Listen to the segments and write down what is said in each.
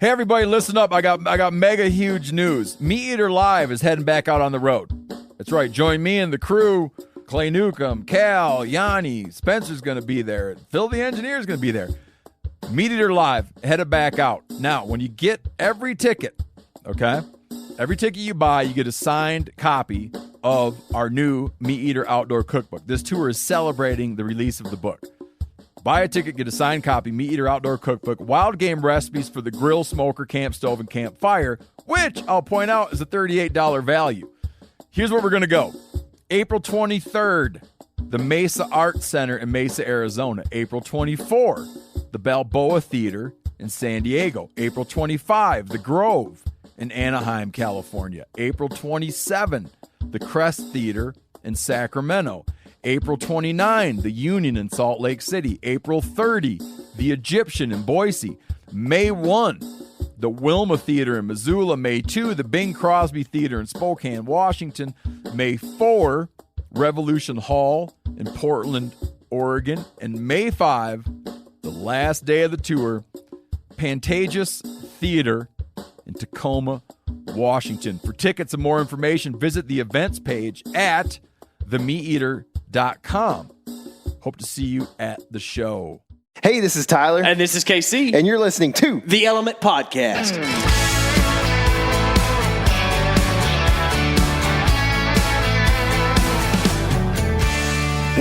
Hey everybody, listen up. I got mega huge news. Meat Eater Live is heading back out on the road. That's right. Join me and the crew. Clay Newcomb, Cal, Yanni, Spencer's going to be there. Phil the Engineer's going to be there. Meat Eater Live headed back out. Now, when you get every ticket, okay? Every ticket you buy, you get a signed copy of our new Meat Eater Outdoor Cookbook. This tour is celebrating the release of the book. Buy a ticket, get a signed copy, Meat Eater Outdoor Cookbook, wild game recipes for the grill, smoker, camp stove, and campfire, which I'll point out is a $38 value. Here's where we're going to go. April 23rd, the Mesa Arts Center in Mesa, Arizona. April 24, the Balboa Theater in San Diego. April 25, the Grove in Anaheim, California. April 27, the Crest Theater in Sacramento. April 29, the Union in Salt Lake City. April 30, the Egyptian in Boise. May 1, the Wilma Theater in Missoula. May 2, the Bing Crosby Theater in Spokane, Washington. May 4, Revolution Hall in Portland, Oregon. And May 5, the last day of the tour, Pantages Theater in Tacoma, Washington. For tickets and more information, visit the events page at themeateater.com. Hope to see you at the show. Hey, this is Tyler. And this is KC. And you're listening to The Element Podcast.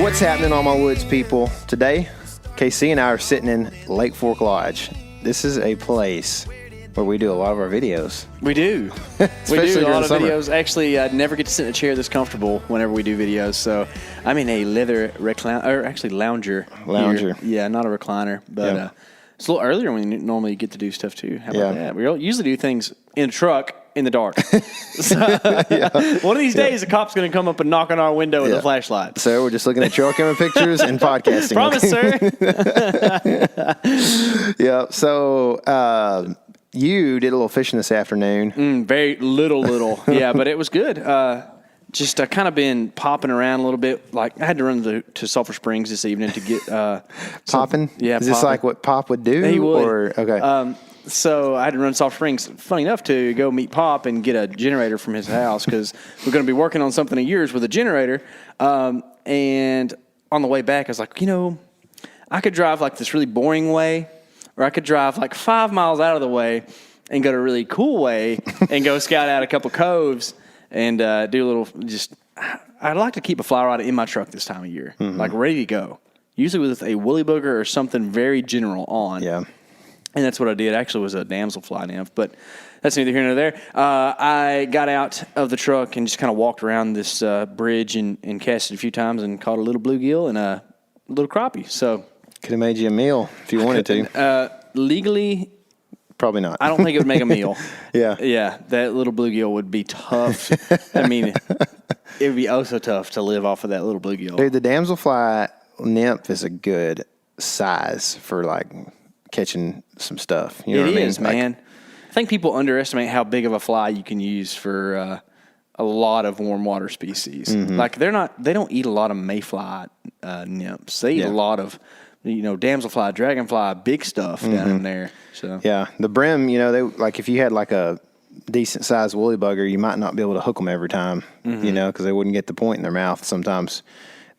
What's happening, all my woods people? Today, KC and I are sitting in Lake Fork Lodge. This is a place where we do a lot of our videos. We do. We do a lot of videos. Actually, I never get to sit in a chair this comfortable whenever we do videos. So I'm in a leather lounger. Lounger. Here. Yeah, not a recliner. But it's a little earlier when you normally get to do stuff too. How about that? We usually do things in a truck in the dark. One of these days, the cop's going to come up and knock on our window with a flashlight. So we're just looking at trail camera pictures and podcasting. Promise, sir. Yeah. So you did a little fishing this afternoon. Very little. Yeah, but it was good. Just kind of been popping around a little bit. Like I had to run to Sulphur Springs this evening to get popping. Is this like what Pop would do? He would. Or, okay. So I had to run to Sulphur Springs. Funny enough, to go meet Pop and get a generator from his house because we're going to be working on something of yours with a generator. And on the way back, I was like, I could drive like this really boring way, or I could drive like 5 miles out of the way and go to a really cool way and go scout out a couple coves and do a little I'd like to keep a fly rod in my truck this time of year, like ready to go. Usually with a woolly booger or something very general on. Yeah. And that's what I did. Actually, it was a damselfly nymph, but that's neither here nor there. I got out of the truck and just kind of walked around this bridge and casted a few times and caught a little bluegill and a little crappie. So could have made you a meal if you wanted to. Legally, probably not. I don't think it would make a meal. Yeah, that little bluegill would be tough. I mean, it would be oh so tough to live off of that little bluegill. Dude, the damselfly nymph is a good size for like catching some stuff. You know what I mean? It is, man. I think people underestimate how big of a fly you can use for a lot of warm water species. Like they don't eat a lot of mayfly nymphs. They eat a lot of damselfly, dragonfly, big stuff down in there. So yeah, the brim, they like if you had like a decent sized woolly bugger, you might not be able to hook them every time, because they wouldn't get the point in their mouth sometimes.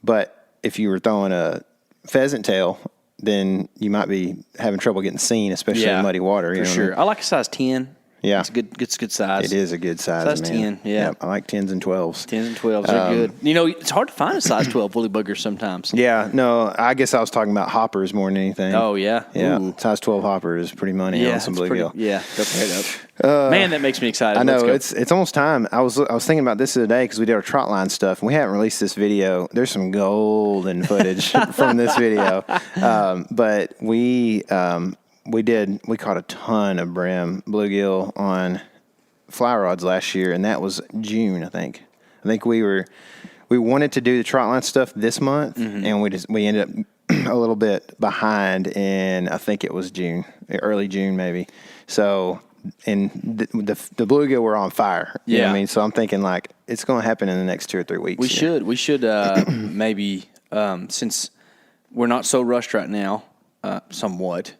But if you were throwing a pheasant tail, then you might be having trouble getting seen, especially in muddy water. For sure. I like a size 10. Yeah. It's a good size. It is a good size, size 10, yeah. Yep, I like 10s and 12s. 10s and 12s are good. It's hard to find a size 12 woolly bugger sometimes. Yeah, no, I guess I was talking about hoppers more than anything. Oh, yeah? Yeah, size 12 hopper is pretty money on some bluegill. Yeah, go straight up. Man, that makes me excited. I know, it's almost time. I was thinking about this the other day because we did our trot line stuff, and we haven't released this video. There's some golden footage from this video. But we caught a ton of brim bluegill on fly rods last year, and that was June, I think. I think we wanted to do the trot line stuff this month, and we ended up a little bit behind, and I think it was June, early June maybe. So, and the bluegill were on fire. You know what I mean? So I'm thinking like it's going to happen in the next 2 or 3 weeks. We should maybe since we're not so rushed right now, somewhat.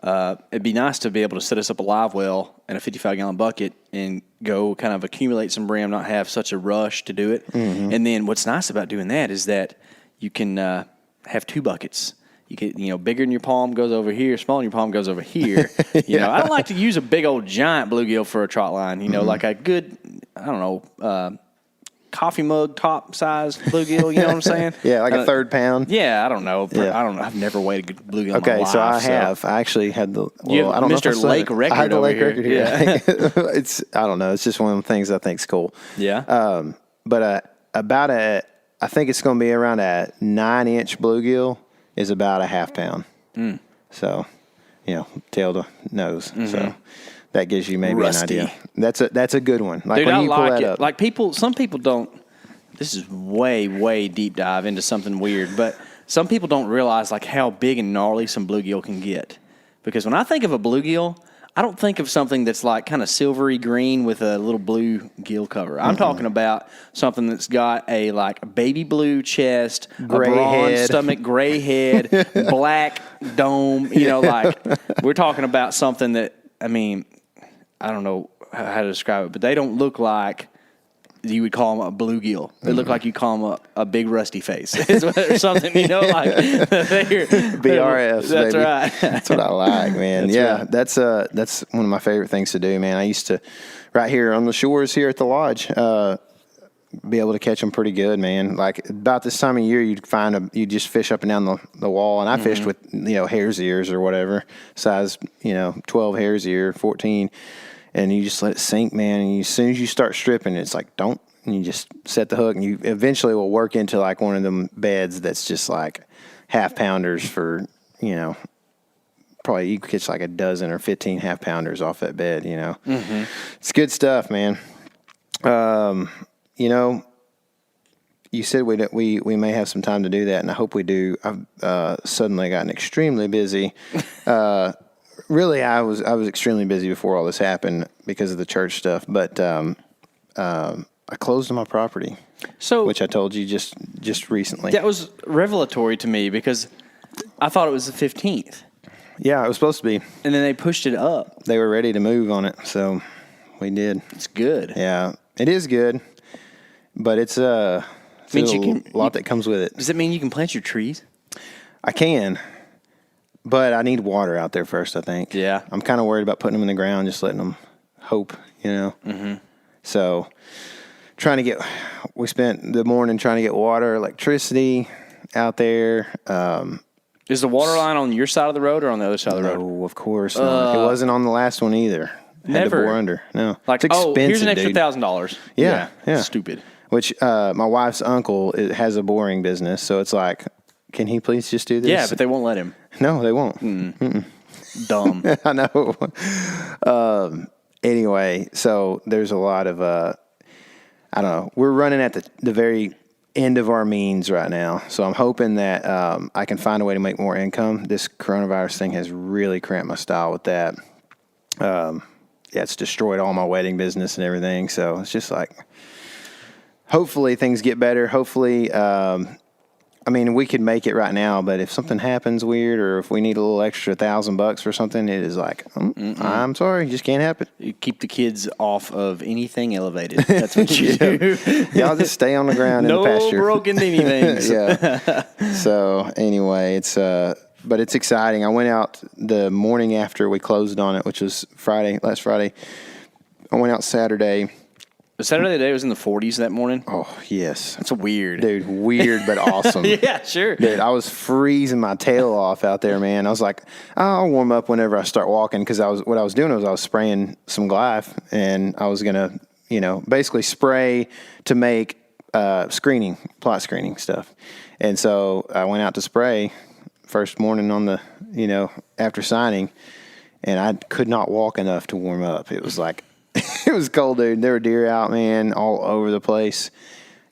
it'd be nice to be able to set us up a live well and a 55-gallon bucket and go kind of accumulate some brim, not have such a rush to do it. Mm-hmm. And then what's nice about doing that is that you can have 2 buckets. You get, bigger in your palm goes over here, smaller in your palm goes over here. You know, I don't like to use a big old giant bluegill for a trot line. You know, like a good, I don't know, coffee mug top size bluegill. You know what I'm saying? Yeah, like a third pound. Yeah, I don't know. Yeah. I don't know. I've never weighed a good bluegill. Okay, in my life, so I have. I actually had the. Well, I don't Mr. know Lake record. I had the over lake here. record here. Yeah. It's. I don't know. It's just one of the things I think's cool. Yeah. But about I think it's going to be around a 9-inch bluegill is about a half pound. Mm. So, Theodore knows. Mm-hmm. So that gives you maybe Rusty. an idea. That's a good one. Like Dude, when you pull like that it. up. Like some people don't. This is way deep dive into something weird, but some people don't realize like how big and gnarly some bluegill can get. Because when I think of a bluegill, I don't think of something that's like kind of silvery green with a little blue gill cover. I'm talking about something that's got a like baby blue chest, gray a bronze head. stomach, gray head, black dome. Like we're talking about something that, I mean, I don't know how to describe it, but they don't look like you would call them a bluegill. They look like you call them a big rusty face or something, like BRFs, that's baby. right. That's what I like, man. That's right. That's one of my favorite things to do, man. I used to, right here on the shores here at the lodge, be able to catch them pretty good, man. Like about this time of year, you just fish up and down the wall, and I fished with hare's ears or whatever size, 12 hare's ear, 14. And you just let it sink, man. And as soon as you start stripping, it's like, and you just set the hook, and you eventually will work into like one of them beds that's just like half pounders for, probably you could catch like a dozen or 15 half pounders off that bed, Mm-hmm. It's good stuff, man. You said we may have some time to do that, and I hope we do. I've suddenly gotten extremely busy. Really, I was extremely busy before all this happened because of the church stuff. But I closed on my property, which I told you just recently. That was revelatory to me because I thought it was the 15th. Yeah, it was supposed to be. And then they pushed it up. They were ready to move on it, so we did. It's good. Yeah, it is good, but it's a lot that comes with it. Does it mean you can plant your trees? I can. But I need water out there first, I think. Yeah. I'm kind of worried about putting them in the ground, just letting them hope, Mm-hmm. So we spent the morning trying to get water, electricity out there. Is the water line on your side of the road or on the other side of the road? No, of course not. It wasn't on the last one either. Never. Had to bore under. No. Like, it's expensive, here's an extra dude. $1,000. Yeah. Stupid. Which my wife's uncle has a boring business, so it's like, can he please just do this? Yeah, but they won't let him. No, they won't. Dumb. I know. Anyway, so there's a lot of, I don't know. We're running at the very end of our means right now. So I'm hoping that I can find a way to make more income. This coronavirus thing has really cramped my style with that. It's destroyed all my wedding business and everything. So it's just like, hopefully things get better. Hopefully, we could make it right now, but if something happens weird or if we need a little extra $1,000 for something, it is like, I'm sorry, it just can't happen. You keep the kids off of anything elevated. That's what you do. Y'all just stay on the ground in the pasture. No broken anything. Yeah. So anyway, but it's exciting. I went out the morning after we closed on it, which was last Friday. I went out Saturday. The Saturday day was in the 40s that morning. Oh, yes. That's weird. Dude, weird but awesome. Yeah, sure. Dude, I was freezing my tail off out there, man. I was like, I'll warm up whenever I start walking because what I was doing was I was spraying some Glyph, and I was going to, basically spray to make plot screening stuff. And so I went out to spray first morning on the, after signing, and I could not walk enough to warm up. It was like, it was cold, dude. There were deer out, man, all over the place.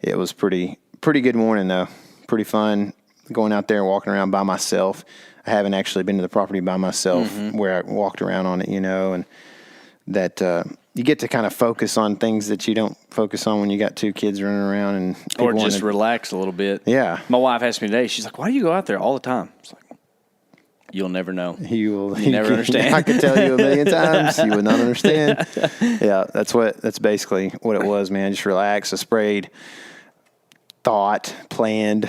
It was pretty good morning, though. Pretty fun going out there and walking around by myself. I haven't actually been to the property by myself where I walked around on it, and that you get to kind of focus on things that you don't focus on when you got two kids running around and or just relax a little bit. Yeah. My wife asked me today. She's like, "Why do you go out there all the time?" It's like, You'll never know. You never understand. I could tell you a million times. You would not understand. Yeah, that's basically what it was, man. Just relax. I sprayed, thought, planned,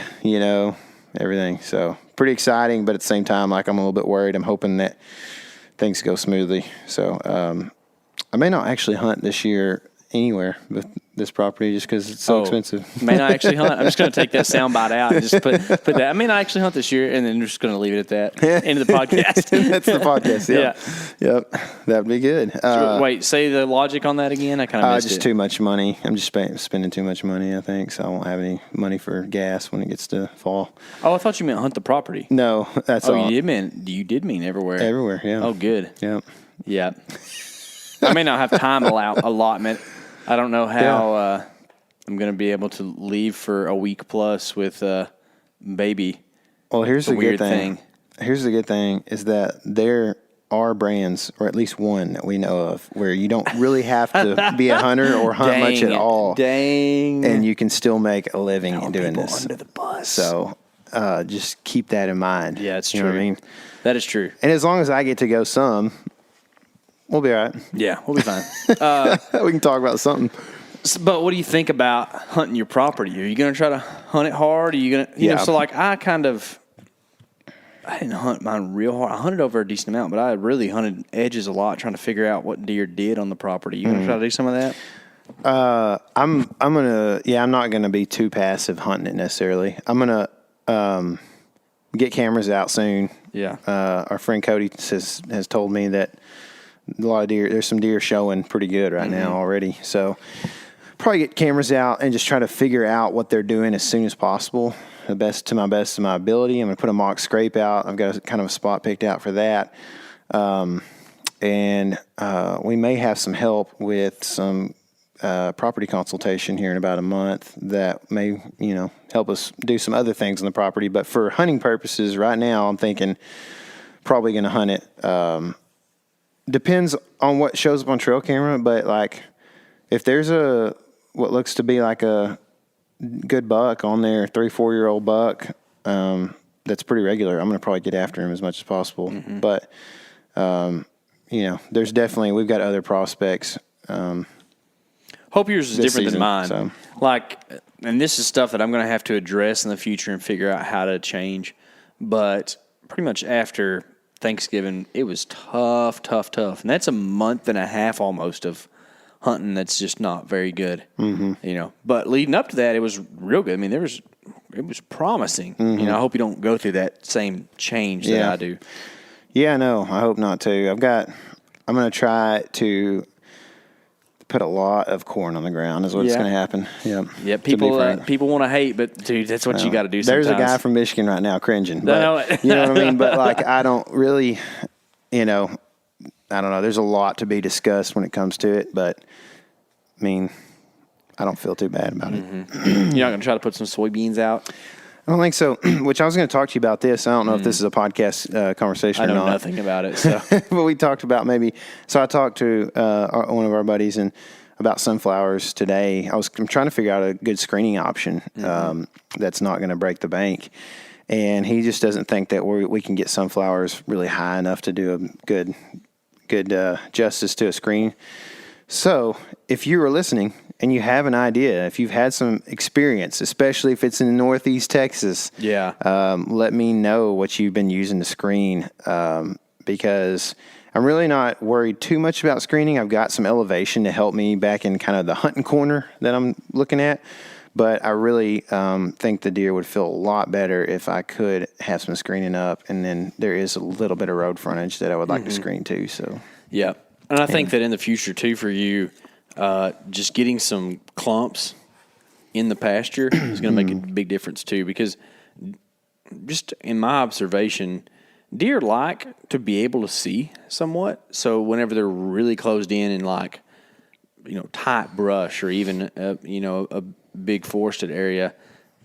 everything. So pretty exciting, but at the same time, like, I'm a little bit worried. I'm hoping that things go smoothly. So I may not actually hunt this year anywhere with this property just because it's so expensive. May not actually hunt. I'm just going to take that soundbite out and just put that. I may not actually hunt this year, and then we're just going to leave it at that. End of the podcast. That's the podcast. Yep. Yeah. Yep. That would be good. Wait, say the logic on that again. I kind of missed just it. Too much money. I'm just spending too much money, I think, so I won't have any money for gas when it gets to fall. Oh, I thought you meant hunt the property. No, that's all. You did mean everywhere. Everywhere, yeah. Oh, good. Yep. Yeah. I may not have time allotment. I don't know how I'm going to be able to leave for a week plus with baby. Well, here's the weird good thing. Here's the good thing is that there are brands, or at least one that we know of, where you don't really have to be a hunter or hunt much at all. Dang. And you can still make a living doing this. Under the bus. So just keep that in mind. Yeah, it's you true. Know what I mean? That is true. And as long as I get to go some, we'll be all right. Yeah, we'll be fine. We can talk about something. But what do you think about hunting your property? Are you going to try to hunt it hard? Are you going to, know, so like I didn't hunt mine real hard. I hunted over a decent amount, but I really hunted edges a lot, trying to figure out what deer did on the property. You going to try to do some of that? I'm not gonna be too passive hunting it necessarily. I'm gonna get cameras out soon. Yeah. Our friend Cody has told me that a lot of deer. There's some deer showing pretty good right now already. So probably get cameras out and just try to figure out what they're doing as soon as possible. The best of my ability. I'm gonna put a mock scrape out. I've got kind of a spot picked out for that. And we may have some help with some property consultation here in about a month that may, help us do some other things on the property. But for hunting purposes right now, I'm thinking probably going to hunt it. Depends on what shows up on trail camera, but like if there's what looks to be like a good buck on there, 3-4 year old buck, that's pretty regular, I'm going to probably get after him as much as possible. But, there's definitely, we've got other prospects. Hope yours is different than mine. So. And this is stuff that I'm going to have to address in the future and figure out how to change. But pretty much after Thanksgiving, it was tough. And that's a month and a half almost of hunting that's just not very good. But leading up to that, it was real good. I mean, it was promising. I hope you don't go through that same change that I do. Yeah, no, I hope not too. I'm going to try to put a lot of corn on the ground is what's going to happen. Yeah, people want to hate, but dude, that's what you got to do sometimes. There's a guy from Michigan right now cringing. But, you know what I mean? But like, I don't really, I don't know. There's a lot to be discussed when it comes to it, but I mean, I don't feel too bad about it. You're not going to try to put some soybeans out? I don't think so. Which I was going to talk to you about this. I don't know if this is a podcast conversation or not. I know nothing about it. So, but we talked about maybe. So I talked to one of our buddies and about sunflowers today. I'm trying to figure out a good screening option that's not going to break the bank, and he just doesn't think that we can get sunflowers really high enough to do a good justice to a screen. So if you were listening and you have an idea, if you've had some experience, especially if it's in Northeast Texas, let me know what you've been using to screen, because I'm really not worried too much about screening. I've got some elevation to help me back in kind of the hunting corner that I'm looking at, but I really think the deer would feel a lot better if I could have some screening up, and then there is a little bit of road frontage that I would like to screen too. So yeah. And I think that in the future, too, for you, just getting some clumps in the pasture is going to make a big difference, too, because just in my observation, deer like to be able to see somewhat. So whenever they're really closed in like, tight brush or even, a big forested area,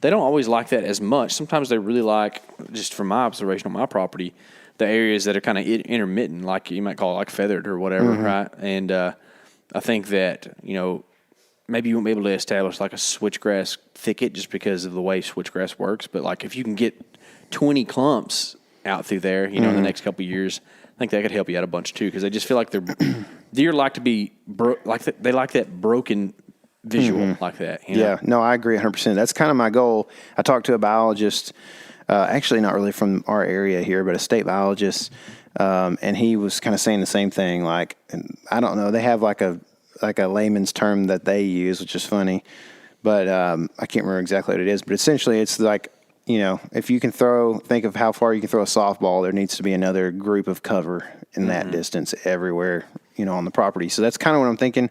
they don't always like that as much. Sometimes they really like, just from my observation on my property, the areas that are kind of intermittent, like you might call it like feathered or whatever, right? And I think that, maybe you won't be able to establish like a switchgrass thicket just because of the way switchgrass works. But like if you can get 20 clumps out through there, in the next couple of years. I think that could help you out a bunch too, because I just feel like deer like to be they like that broken visual like that. Yeah, no, I agree 100%. That's kind of my goal. I talked to a biologist, actually not really from our area here, but a state biologist, and he was kind of saying the same thing. Like, I don't know, they have like a layman's term that they use, which is funny, but I can't remember exactly what it is. But essentially, it's like, if you can think of how far you can throw a softball, there needs to be another group of cover in that distance everywhere, on the property. So that's kind of what I'm thinking.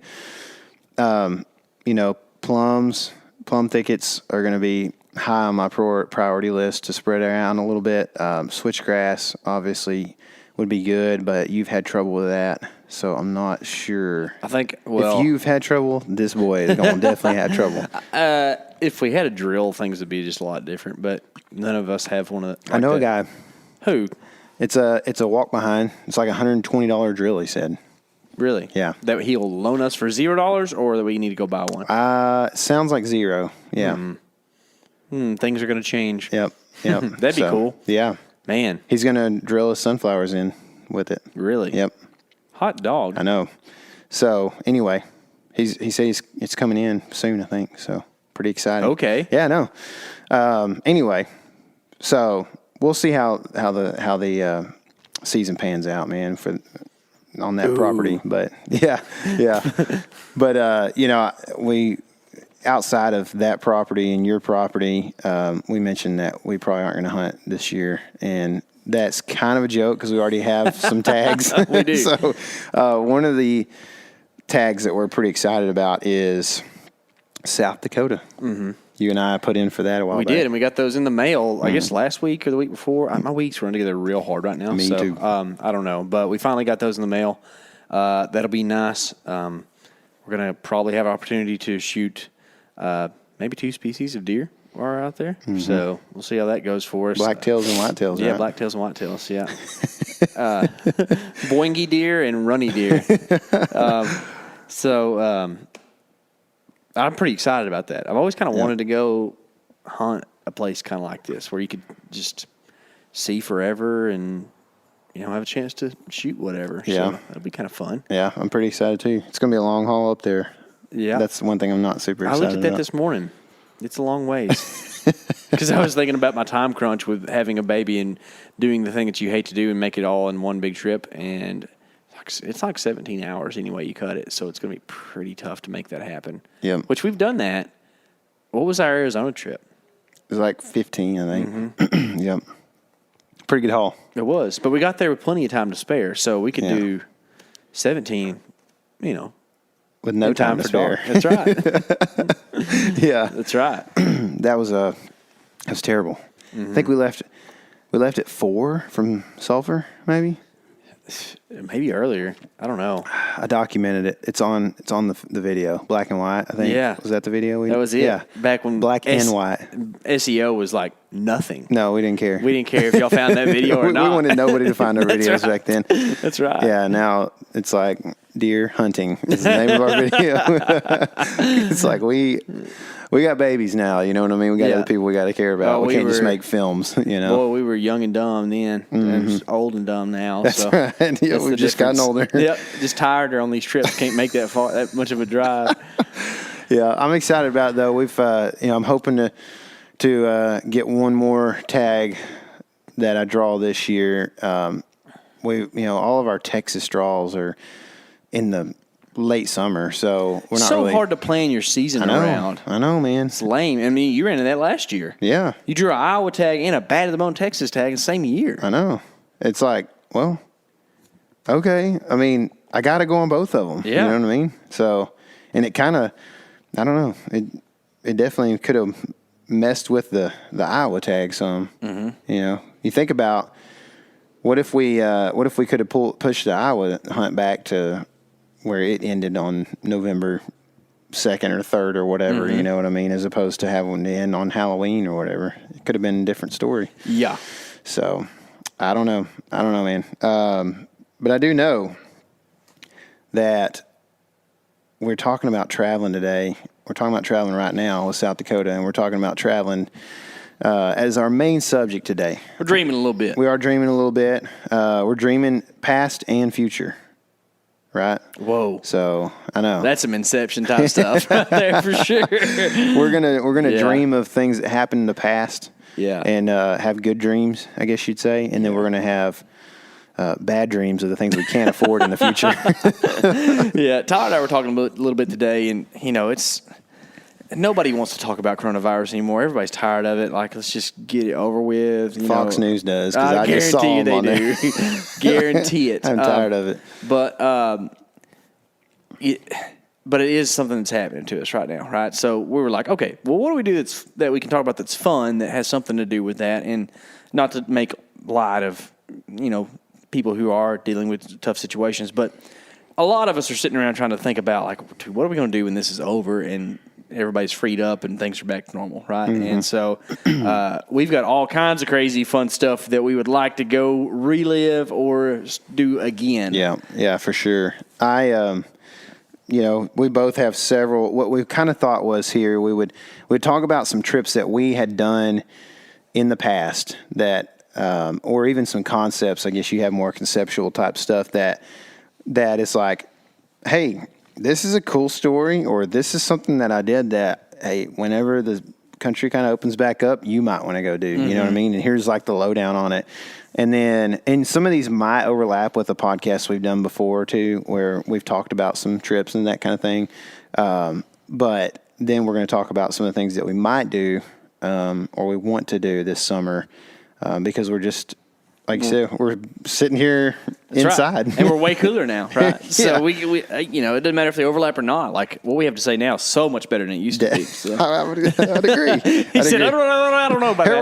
Plum thickets are going to be high on my priority list to spread around a little bit. Switchgrass obviously would be good, but you've had trouble with that, so I'm not sure. I think, if you've had trouble, this boy is going to definitely have trouble. If we had a drill, things would be just a lot different, but none of us have one of I know a guy. Who? It's a walk behind. It's like $120 drill, he said. Really? Yeah. That he'll loan us for $0, or that we need to go buy one? Sounds like $0. Yeah. Things are going to change. Yep. That'd be cool. Yeah. Man. He's going to drill his sunflowers in with it. Really? Yep. Hot dog. I know. So, anyway, he says it's coming in soon, I think. So, pretty exciting. Okay. Yeah, I know. Anyway, so we'll see how the season pans out, man, on that property. But yeah. But we, outside of that property and your property, we mentioned that we probably aren't going to hunt this year, and that's kind of a joke because we already have some tags. We do. So one of the tags that we're pretty excited about is South Dakota. Mm-hmm. You and I put in for that a while back. We did, and we got those in the mail, I guess, last week or the week before. My weeks running together real hard right now. Me too. I don't know, but we finally got those in the mail. That'll be nice. We're going to probably have an opportunity to shoot maybe 2 species of deer while we're out there. Mm-hmm. So we'll see how that goes for us. Blacktails and whitetails, yeah, right? blacktails and whitetails, yeah. Boingy deer and runny deer. I'm pretty excited about that. I've always kind of wanted to go hunt a place kind of like this where you could just see forever and, have a chance to shoot whatever. Yeah. So that'll be kind of fun. Yeah, I'm pretty excited too. It's going to be a long haul up there. Yeah. That's one thing I'm not super excited about. I looked at that this morning. It's a long ways. Because I was thinking about my time crunch with having a baby and doing the thing that you hate to do and make it all in one big trip. And it's like 17 hours anyway you cut it. So it's going to be pretty tough to make that happen. Yeah. Which we've done that. What was our Arizona trip? It was like 15, I think. Mm-hmm. Yep. Pretty good haul. It was. But we got there with plenty of time to spare. So we could do 17, with no time to spare. That's right. Yeah. That's right. That was terrible. Mm-hmm. I think we left at 4 from Sulphur, maybe. Maybe earlier. I don't know. I documented it. It's on the video, black and white. I think. Yeah. Was that the video? That was it. Yeah. Back when black and white. SEO was like nothing. No, we didn't care. We didn't care if y'all found that video or not. We wanted nobody to find our videos back then. That's right. Yeah. Now it's like deer hunting is the name of our video. It's like we got babies now. You know what I mean? We got other people we got to care about. We can't just make films. Boy, we were young and dumb then. I'm just old and dumb now. That's right. Yeah, we've just gotten older. Yep, just tired on these trips. Can't make that much of a drive. Yeah, I'm excited about it, though. We've, I'm hoping to get one more tag that I draw this year. All of our Texas draws are in the late summer, so we're not so really hard to plan your season around. I know, man. It's lame. I mean, you ran into that last year. Yeah. You drew an Iowa tag and a Bad to the Bone Texas tag in the same year. I know. It's like, well, okay. I mean, I got to go on both of them. Yeah. You know what I mean? So, and it kind of, I don't know. It definitely could have messed with the Iowa tag some. Mm-hmm. You think about what if we could have pushed the Iowa hunt back to where it ended on November 2nd or 3rd or whatever, you know what I mean, as opposed to having it end on Halloween or whatever. It could have been a different story. Yeah. So, I don't know, man. But I do know that we're talking about traveling today. We're talking about traveling right now with South Dakota, and we're talking about traveling as our main subject today. We're dreaming a little bit. We are dreaming a little bit. We're dreaming past and future, right? Whoa. So I know That's some Inception type stuff right there for sure. we're gonna dream of things that happened in the past. Yeah. And have good dreams, I guess you'd say, and then we're gonna have bad dreams of the things we can't afford in the future. Yeah, Tyler and I were talking a little bit today, and it's nobody wants to talk about coronavirus anymore. Everybody's tired of it. Like, let's just get it over with. Fox News does, because I just saw guarantee them you on they do. Guarantee it. I'm tired of it. But it is something that's happening to us right now, right? So we were like, okay, well, what do we do that we can talk about that's fun, that has something to do with that, and not to make light of people who are dealing with tough situations, but a lot of us are sitting around trying to think about, like, what are we going to do when this is over and everybody's freed up and things are back to normal, right? Mm-hmm. And so we've got all kinds of crazy fun stuff that we would like to go relive or do again. Yeah, for sure. We both have several. What we kind of thought was here, we'd talk about some trips that we had done in the past that, or even some concepts. I guess you have more conceptual type stuff that is like, hey, this is a cool story, or this is something that I did that, hey, whenever the country kind of opens back up, you might want to go do. Mm-hmm. You know what I mean? And here's like the lowdown on it. And some of these might overlap with a podcast we've done before too, where we've talked about some trips and that kind of thing. But then we're going to talk about some of the things that we might do, or we want to do this summer, because we're just, like you said, we're sitting here inside. Right. And we're way cooler now, right? So we it doesn't matter if they overlap or not. Like, what we have to say now is so much better than it used to be. So. I would agree. He said, I don't know about that.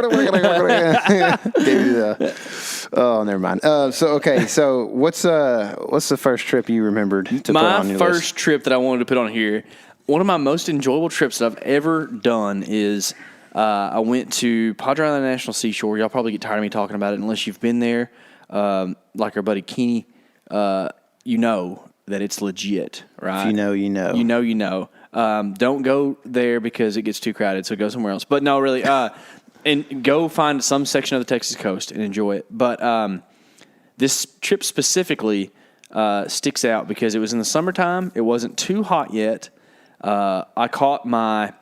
Oh, never mind. So what's the first trip you remembered to put on your list? My first trip that I wanted to put on here, one of my most enjoyable trips that I've ever done is I went to Padre Island National Seashore. Y'all probably get tired of me talking about it unless you've been there. Like our buddy Keeney, you know that it's legit, right? If you know, you know. You know. Don't go there because it gets too crowded, so go somewhere else. But no, really, and go find some section of the Texas coast and enjoy it. But this trip specifically sticks out because it was in the summertime. It wasn't too hot yet. I caught my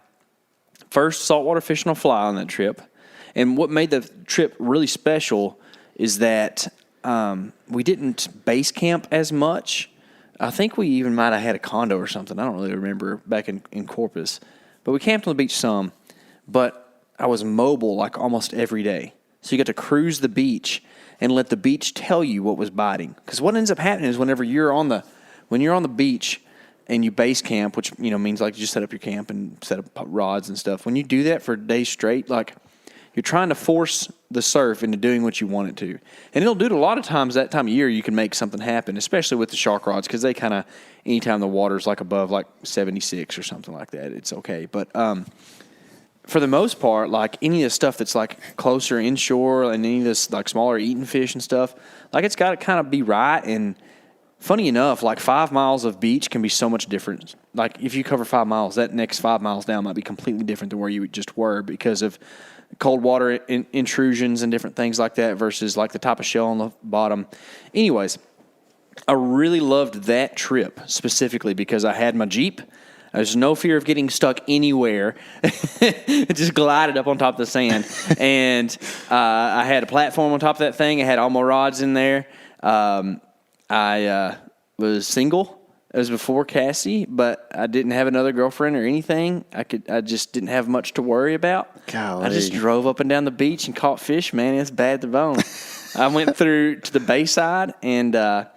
first saltwater fish on a fly on that trip. And what made the trip really special is that we didn't base camp as much. I think we even might have had a condo or something. I don't really remember back in Corpus. But we camped on the beach some. But I was mobile like almost every day. So you got to cruise the beach and let the beach tell you what was biting. Because what ends up happening is when you're on the beach and you base camp, which means like you just set up your camp and set up rods and stuff. When you do that for days straight, like you're trying to force the surf into doing what you want it to. And it'll do it a lot of times. That time of year you can make something happen, especially with the shark rods, because they kind of, anytime the water's like above like 76 or something like that, it's okay. But for the most part, like any of the stuff that's like closer inshore and any of this like smaller eating fish and stuff, like it's got to kind of be right. And funny enough, like 5 miles of beach can be so much different. Like if you cover 5 miles, that next 5 miles down might be completely different than where you just were because of cold water intrusions and different things like that versus like the type of shell on the bottom. Anyways, I really loved that trip specifically because I had my Jeep. There's no fear of getting stuck anywhere. It just glided up on top of the sand. And I had a platform on top of that thing. I had all my rods in there. I was single. It was before Cassie, but I didn't have another girlfriend or anything. I just didn't have much to worry about. Golly. I just drove up and down the beach and caught fish, man. It's bad to the bone. I went through to the bayside and I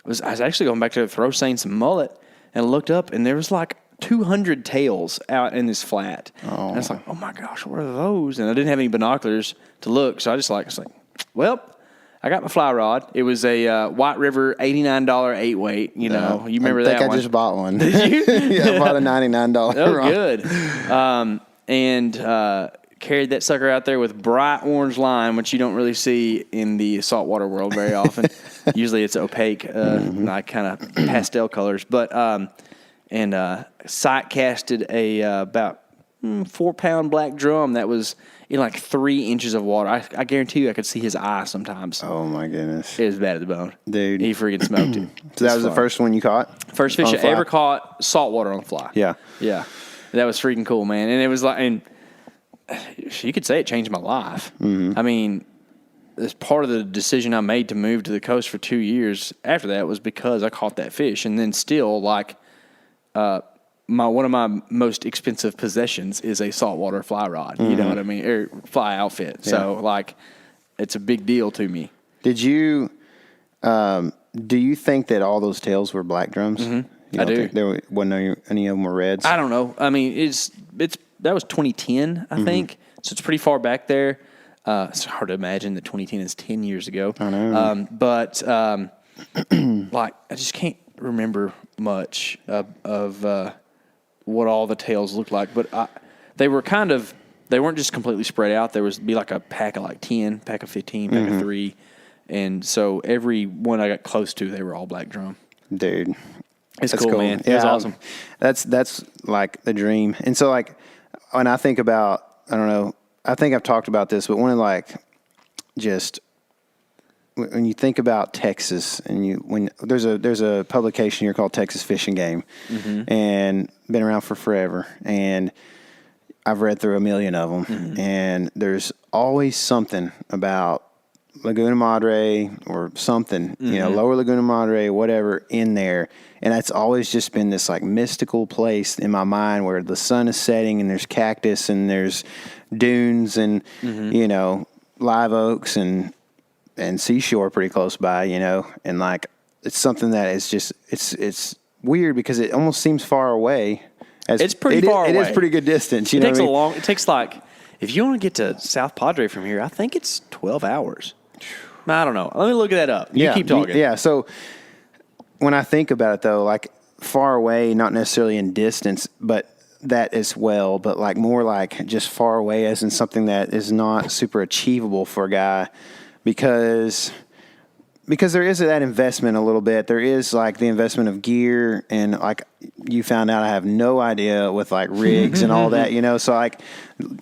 was actually going back to throw seine some mullet and looked up and there was like 200 tails out in this flat. Oh. And I was like, oh my gosh, what are those? And I didn't have any binoculars to look, so I was like, well, I got my fly rod. It was a White River $89 8-weight. You remember that one? I think I just bought one. Did you? Yeah, I bought a $99 oh, rod. Good. And carried that sucker out there with bright orange line, which you don't really see in the saltwater world very often. Usually it's opaque, like kind of pastel colors. But sight casted about 4-pound black drum that was in like 3 inches of water. I guarantee you I could see his eye sometimes. Oh, my goodness. It was bad at the bone. Dude. He freaking smoked it. So that was the first one you caught? First fish On I the fly? ever caught saltwater on the fly. Yeah. Yeah. That was freaking cool, man. And it was like, and you could say it changed my life. Mm-hmm. I mean, as part of the decision I made to move to the coast for 2 years after that was because I caught that fish. And then still, like, one of my most expensive possessions is a saltwater fly rod. You know what I mean? Or fly outfit. Yeah. So, like, it's a big deal to me. Did you, do you think that all those tails were black drums? I do. Think there wasn't any of them were reds? I don't know. I mean, that was 2010, I think. So it's pretty far back there. It's hard to imagine that 2010 is 10 years ago. I know. Like, I just can't remember much of what all the tails looked like. But they weren't just completely spread out. There was be like a pack of like 10, pack of 15, pack of 3. And so every one I got close to, they were all black drum. Dude. It's cool, man. Yeah, it was awesome. That's like the dream. And so, like, when I think about, I don't know, I think I've talked about this, but one of, like, just when you think about Texas, and when there's a publication here called Texas Fish and Game, and been around for forever, and I've read through a million of them, and there's always something about Laguna Madre or something, Lower Laguna Madre, whatever, in there. And it's always just been this like mystical place in my mind where the sun is setting and there's cactus and there's dunes and, live oaks and seashore pretty close by, and like, it's something that is just, it's weird because it almost seems far away. It's pretty far away. It is pretty good distance. It takes like, if you want to get to South Padre from here, I think it's 12 hours. I don't know. Let me look that up. You keep talking. Yeah. So when I think about it, though, like far away, not necessarily in distance, but that as well, but like more like just far away as in something that is not super achievable for a guy because there is that investment a little bit. There is like the investment of gear and like you found out I have no idea with like rigs and all that, So like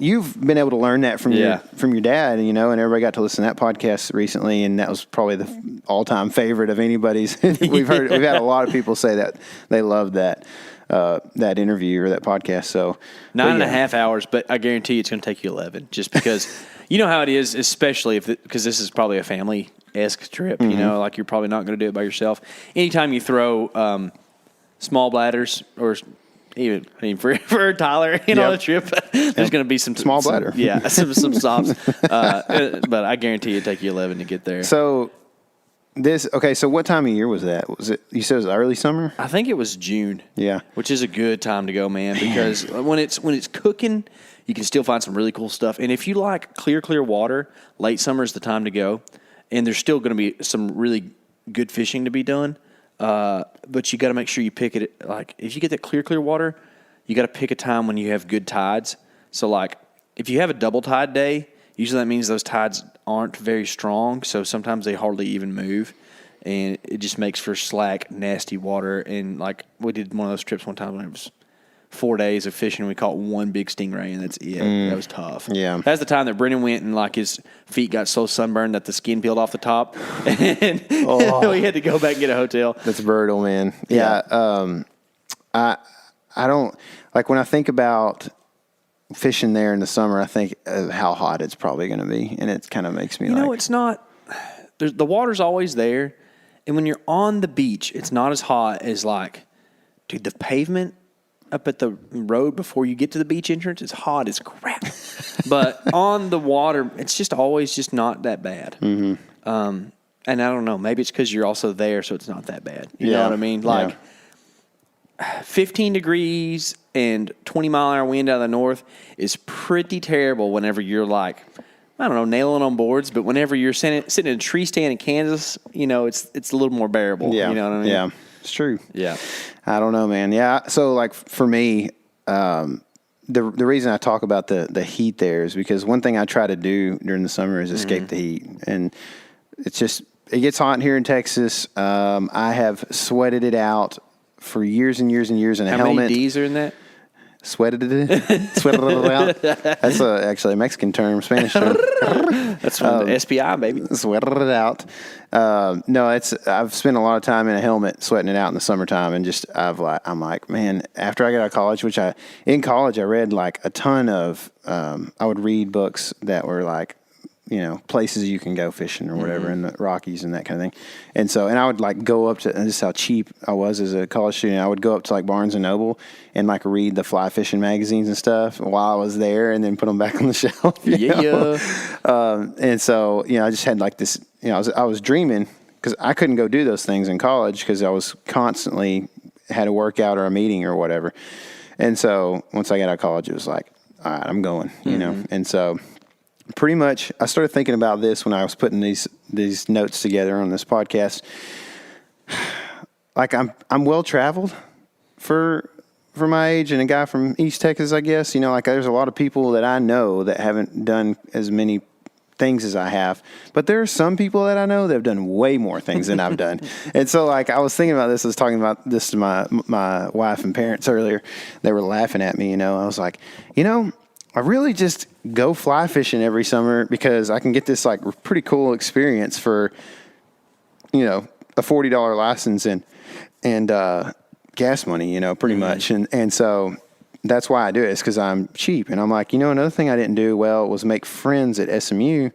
you've been able to learn that from your dad, and everybody got to listen to that podcast recently, and that was probably the all-time favorite of anybody's. We've had a lot of people say that they loved that interview or that podcast. So 9.5 hours, but I guarantee you it's going to take you 11 just because you know how it is, especially because this is probably a family-esque trip, like you're probably not going to do it by yourself. Anytime you throw small bladders or even for Tyler, on a trip, there's going to be some small bladder. Some stops. But I guarantee it'd take you 11 to get there. So so what time of year was that? Was it, you said it was early summer? I think it was June. Yeah. Which is a good time to go, man, because when it's cooking, you can still find some really cool stuff. And if you like clear water, late summer is the time to go. And there's still going to be some really good fishing to be done. But you got to make sure you pick it. Like, if you get that clear water, you got to pick a time when you have good tides. So, like, if you have a double tide day, usually that means those tides aren't very strong. So sometimes they hardly even move. And it just makes for slack, nasty water. And, like, we did one of those trips one time when it was 4 days of fishing, and we caught one big stingray, and that's it. That was tough. Yeah. That's the time that Brennan went and, like, his feet got so sunburned that the skin peeled off the top. And we had to go back and get a hotel. That's brutal, man. Yeah. I don't, like, when I think about fishing there in the summer, I think how hot it's probably going to be, and it kind of makes me it's not, the water's always there, and when you're on the beach, it's not as hot as, like, dude, the pavement up at the road before you get to the beach entrance is hot as crap. But on the water, it's just always just not that bad. And I don't know, maybe it's because you're also there, so it's not that bad. You know what I mean? Like 15 degrees and 20-mile-an-hour wind out of the north is pretty terrible whenever you're like, I don't know, nailing on boards, but whenever you're sitting in a tree stand in Kansas, it's a little more bearable. Yeah. You know what I mean? Yeah, it's true. Yeah. I don't know, man. Yeah. So, like, for me, the reason I talk about the heat there is because one thing I try to do during the summer is escape the heat. And it's just, it gets hot here in Texas. I have sweated it out for years and years and years in a helmet. How many Ds are in that? Sweated it out. That's actually a Mexican term, Spanish term. That's from the SPI, baby. Sweated it out. No, I've spent a lot of time in a helmet sweating it out in the summertime, and I'm like, man. After I got out of college, in college I read like a ton of. I would read books that were like, places you can go fishing or whatever in the Rockies and that kind of thing. And I would like go up to, and this is how cheap I was as a college student. I would go up to like Barnes and Noble and like read the fly fishing magazines and stuff while I was there, and then put them back on the shelf. I just had like this, I was dreaming, because I couldn't go do those things in college because I was constantly had a workout or a meeting or whatever. And so once I got out of college, it was like, all right, I'm going, And so pretty much, I started thinking about this when I was putting these notes together on this podcast. Like I'm well traveled for my age, and a guy from East Texas, I guess. Like there's a lot of people that I know that haven't done as many things as I have, but there are some people that I know that have done way more things than I've done. And so, like, I was thinking about this. I was talking about this to my wife and parents earlier. They were laughing at me. I was like, I really just go fly fishing every summer because I can get this like pretty cool experience for, a $40 license and gas money, pretty much. And so that's why I do it. It's because I'm cheap. And I'm like, another thing I didn't do well was make friends at SMU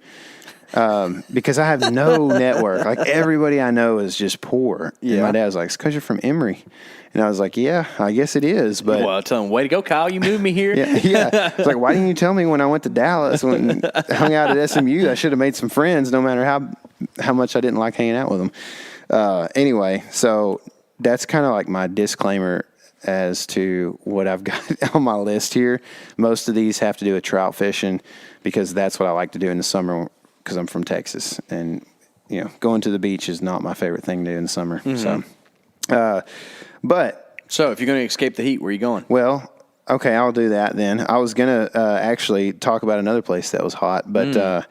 because I have no network. Like everybody I know is just poor. Yeah. And my dad was like, it's because you're from Emory. And I was like, yeah, I guess it is. But well, I tell him, way to go, Kyle. You moved me here. yeah. It's like, why didn't you tell me when I went to Dallas, when hung out at SMU? I should have made some friends, no matter how much I didn't like hanging out with them. Anyway, so that's kind of like my disclaimer as to what I've got on my list here. Most of these have to do with trout fishing because that's what I like to do in the summer because I'm from Texas. And, going to the beach is not my favorite thing to do in the summer. So, So if you're going to escape the heat, where are you going? Well, okay, I'll do that then. I was going to actually talk about another place that was hot, but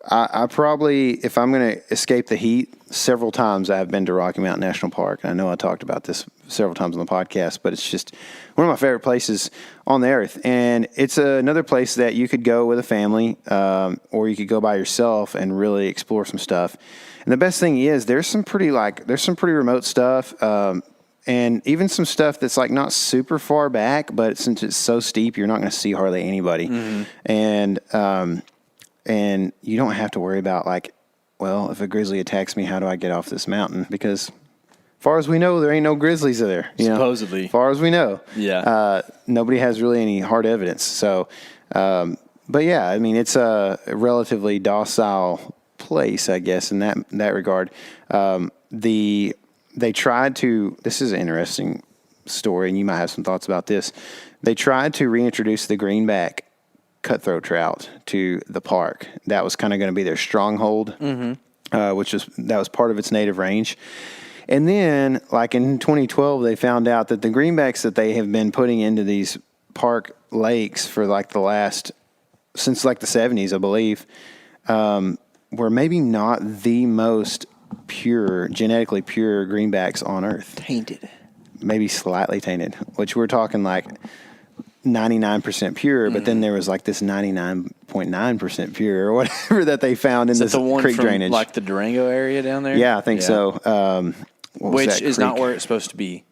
I probably, if I'm going to escape the heat, several times I've been to Rocky Mountain National Park. I know I talked about this several times on the podcast, but it's just one of my favorite places on the earth. And it's another place that you could go with a family, or you could go by yourself and really explore some stuff. And the best thing is there's some pretty remote stuff, and even some stuff that's like not super far back, but since it's so steep, you're not going to see hardly anybody. And you don't have to worry about like, well, if a grizzly attacks me, how do I get off this mountain? Because as far as we know, there ain't no grizzlies there. Supposedly. As far as we know. Yeah. Nobody has really any hard evidence. So, but yeah, I mean, it's a relatively docile place, I guess, in that regard. They tried to, this is an interesting story, and you might have some thoughts about this. They tried to reintroduce the greenback cutthroat trout to the park. That was kind of going to be their stronghold, that was part of its native range. And then, like in 2012, they found out that the greenbacks that they have been putting into these park lakes for like since like the 70s, I believe, were maybe not the most genetically pure greenbacks on earth. Tainted. Maybe slightly tainted, which we're talking like 99% pure, but then there was like this 99.9% pure or whatever that they found in this creek drainage. Like the Durango area down there? Yeah, I think so. Which is not where it's supposed to be,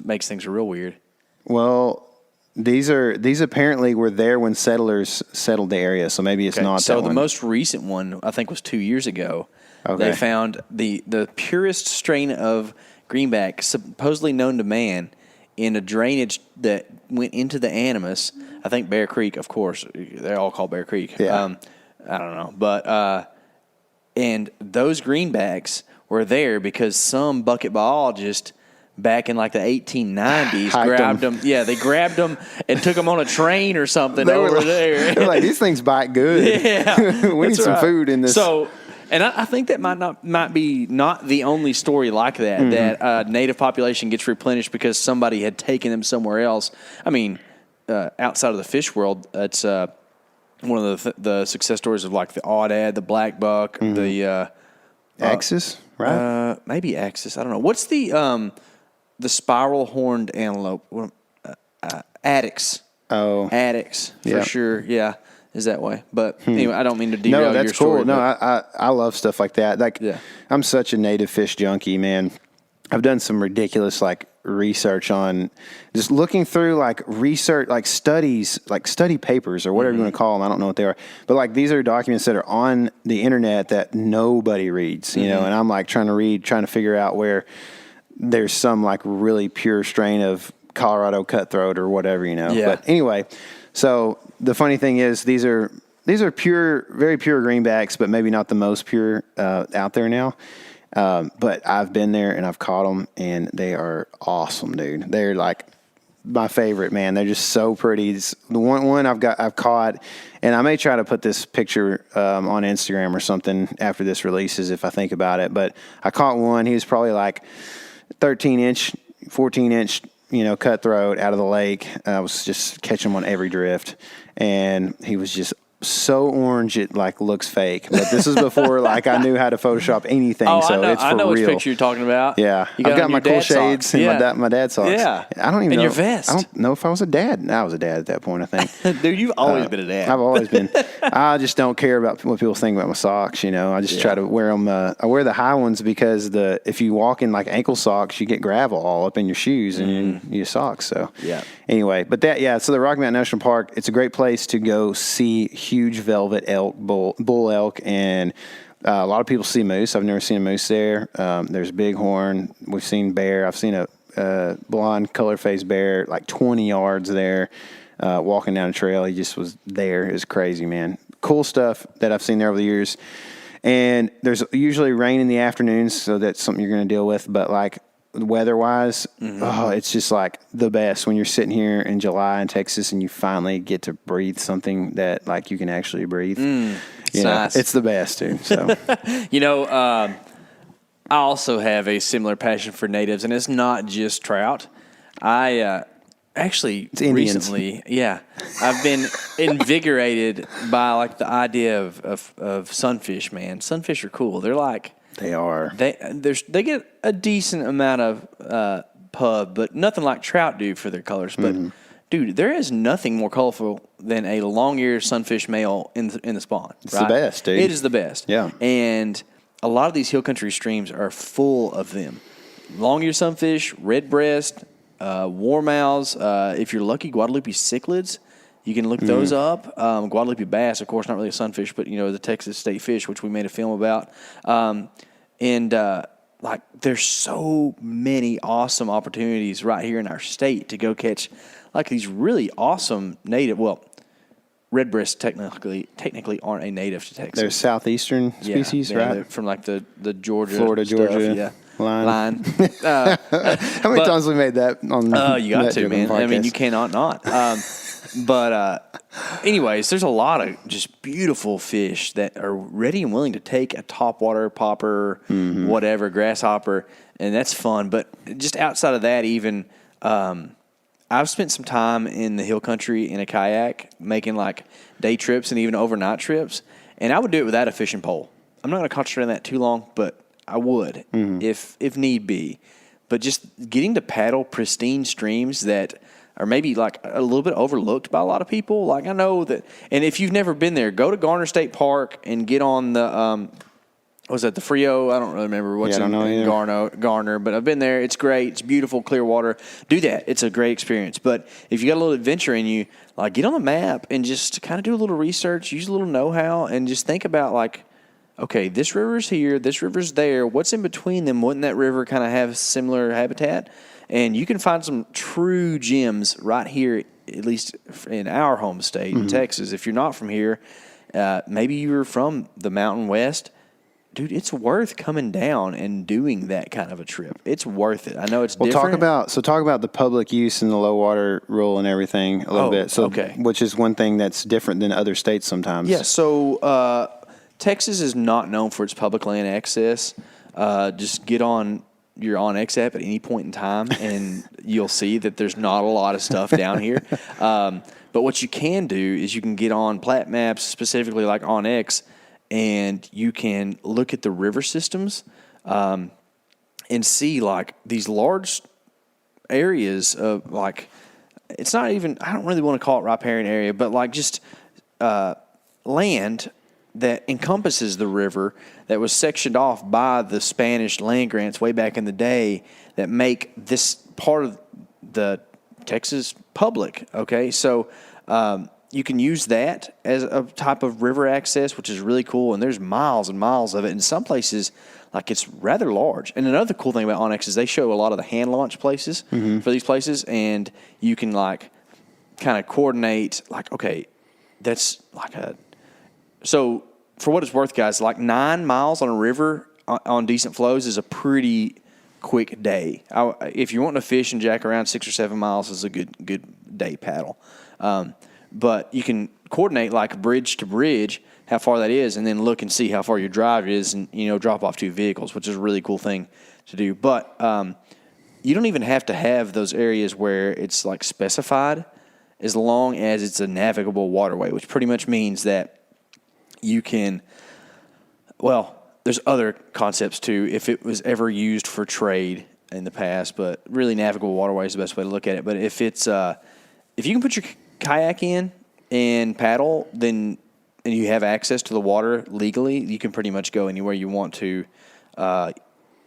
makes things real weird. Well, these apparently were there when settlers settled the area, so maybe it's not that one. So the most recent one, I think, was 2 years ago. Okay. They found the purest strain of greenback supposedly known to man in a drainage that went into the Animas. I think Bear Creek, of course. They're all called Bear Creek. Yeah. I don't know. But and those greenbacks were there because some bucket biologist back in like the 1890s grabbed them. Yeah, they grabbed them and took them on a train or something over there. They're like, these things bite good. Yeah. We need some food in this. So, and I think that might be not the only story like that, that native population gets replenished because somebody had taken them somewhere else. I mean, outside of the fish world, it's one of the success stories of like the aoudad, the black buck, the Axis, right? Maybe Axis. I don't know. What's the spiral horned antelope? Addicts. Oh, Addicts for Yeah. sure. Yeah, is that way. But anyway, I don't mean to derail no, that's your story. cool. No, but- I love stuff like that. Like, Yeah. I'm such a native fish junkie, man. I've done some ridiculous like research on just looking through like research, like studies, like study papers or whatever you want to call them. I don't know what they are, but like these are documents that are on the internet that nobody reads, you know, and I'm like trying to figure out where there's some like really pure strain of Colorado cutthroat or whatever, you know. Yeah. But anyway, so the funny thing is these are pure, very pure greenbacks, but maybe not the most pure out there now. But I've been there and I've caught them, and they are awesome, dude. They're like my favorite, man. They're just so pretty. It's the one I've caught, and I may try to put this picture on Instagram or something after this releases if I think about it. But I caught one. He was probably like 13-inch, 14-inch, you know, cutthroat out of the lake. I was just catching him on every drift, and he was just so orange it like looks fake. But this is before like I knew how to Photoshop anything. Oh, So it's for I know real. which picture you're talking about. Yeah, You I've got on my your cool dad's shades socks. and Yeah. my dad's socks. Yeah. I don't even And know. your vest. I don't know if I was a dad. I was a dad at that point, I think. Dude, you've always been a dad. I've always been. I just don't care about what people think about my socks. You know, I just try to wear them. I wear the high ones because if you walk in like ankle socks, you get gravel all up in your shoes and in your socks. So Yeah. Anyway, but so the Rocky Mountain National Park, it's a great place to go see huge velvet elk, bull elk, and a lot of people see moose. I've never seen a moose there. There's bighorn. We've seen bear. I've seen a blonde color-faced bear like 20 yards there. Walking down a trail, he just was there. It was crazy, man. Cool stuff that I've seen there over the years. And there's usually rain in the afternoons, so that's something you're going to deal with. But like weather-wise, it's just like the best when you're sitting here in July in Texas and you finally get to breathe something that like you can actually breathe. You know, nice. it's the best, dude. So You know, I also have a similar passion for natives, and it's not just trout. I actually Indians. recently, I've been invigorated by like the idea of sunfish. Man, sunfish are cool. They're like they are. they get a decent amount of pub, but nothing like trout do for their colors. But dude, there is nothing more colorful than a long-eared sunfish male in the spawn. It's the best, dude. It is the best. Yeah. And a lot of these hill country streams are full of them. Long-eared sunfish, red breast, warmouths. If you're lucky, Guadalupe cichlids. You can look those up. Guadalupe bass, of course, not really a sunfish, but, you know, the Texas state fish, which we made a film about. Like, there's so many awesome opportunities right here in our state to go catch, like, these really awesome native, well, red breasts technically aren't a native to Texas. They're southeastern species, right? They're from, like, the Georgia Florida, stuff, Georgia line. How many but- times we made that on Oh, you got that to, Joking man. I mean, podcast? you cannot not. Anyways, there's a lot of just beautiful fish that are ready and willing to take a topwater, popper, whatever, grasshopper, and that's fun. But just outside of that, even I've spent some time in the hill country in a kayak, making like day trips and even overnight trips, and I would do it without a fishing pole. I'm not going to concentrate on that too long, but I would if need be. But just getting to paddle pristine streams that are maybe like a little bit overlooked by a lot of people. Like I know that, and if you've never been there, go to Garner State Park and get on the, was that the Frio? I don't really remember what's in Garner, but I've been there. It's great. It's beautiful, clear water. Do that. It's a great experience. But if you got a little adventure in you, like get on the map and just kind of do a little research, use a little know-how, and just think about like, okay, this river's here, this river's there. What's in between them? Wouldn't that river kind of have similar habitat? And you can find some true gems right here, at least in our home state, in Texas. If you're not from here, maybe you're from the Mountain West. Dude, it's worth coming down and doing that kind of a trip. It's worth it. I know it's different. Talk about the public use and the low water rule and everything a little bit. So, okay. Which is one thing that's different than other states sometimes. Yeah, so Texas is not known for its public land access. Just get on your OnX app at any point in time, and you'll see that there's not a lot of stuff down here. But what you can do is you can get on plat maps, specifically like OnX, and you can look at the river systems and see like these large areas of like, it's not even, I don't really want to call it riparian area, but like just land that encompasses the river that was sectioned off by the Spanish land grants way back in the day that make this part of the Texas public. Okay, so you can use that as a type of river access, which is really cool. And there's miles and miles of it. In some places, like it's rather large. And another cool thing about Onyx is they show a lot of the hand launch places for these places, and you can like kind of coordinate. Like, okay, that's like a so. For what it's worth, guys, like 9 miles on a river on decent flows is a pretty quick day. If you're wanting to fish and jack around 6 or 7 miles, is a good day paddle. But you can coordinate like bridge to bridge how far that is, and then look and see how far your drive is, and drop off 2 vehicles, which is a really cool thing to do. But you don't even have to have those areas where it's like specified, as long as it's a navigable waterway, which pretty much means that you can, well, there's other concepts too, if it was ever used for trade in the past, but really navigable waterway is the best way to look at it. But if it's, if you can put your kayak in and paddle, then, and you have access to the water legally, you can pretty much go anywhere you want to,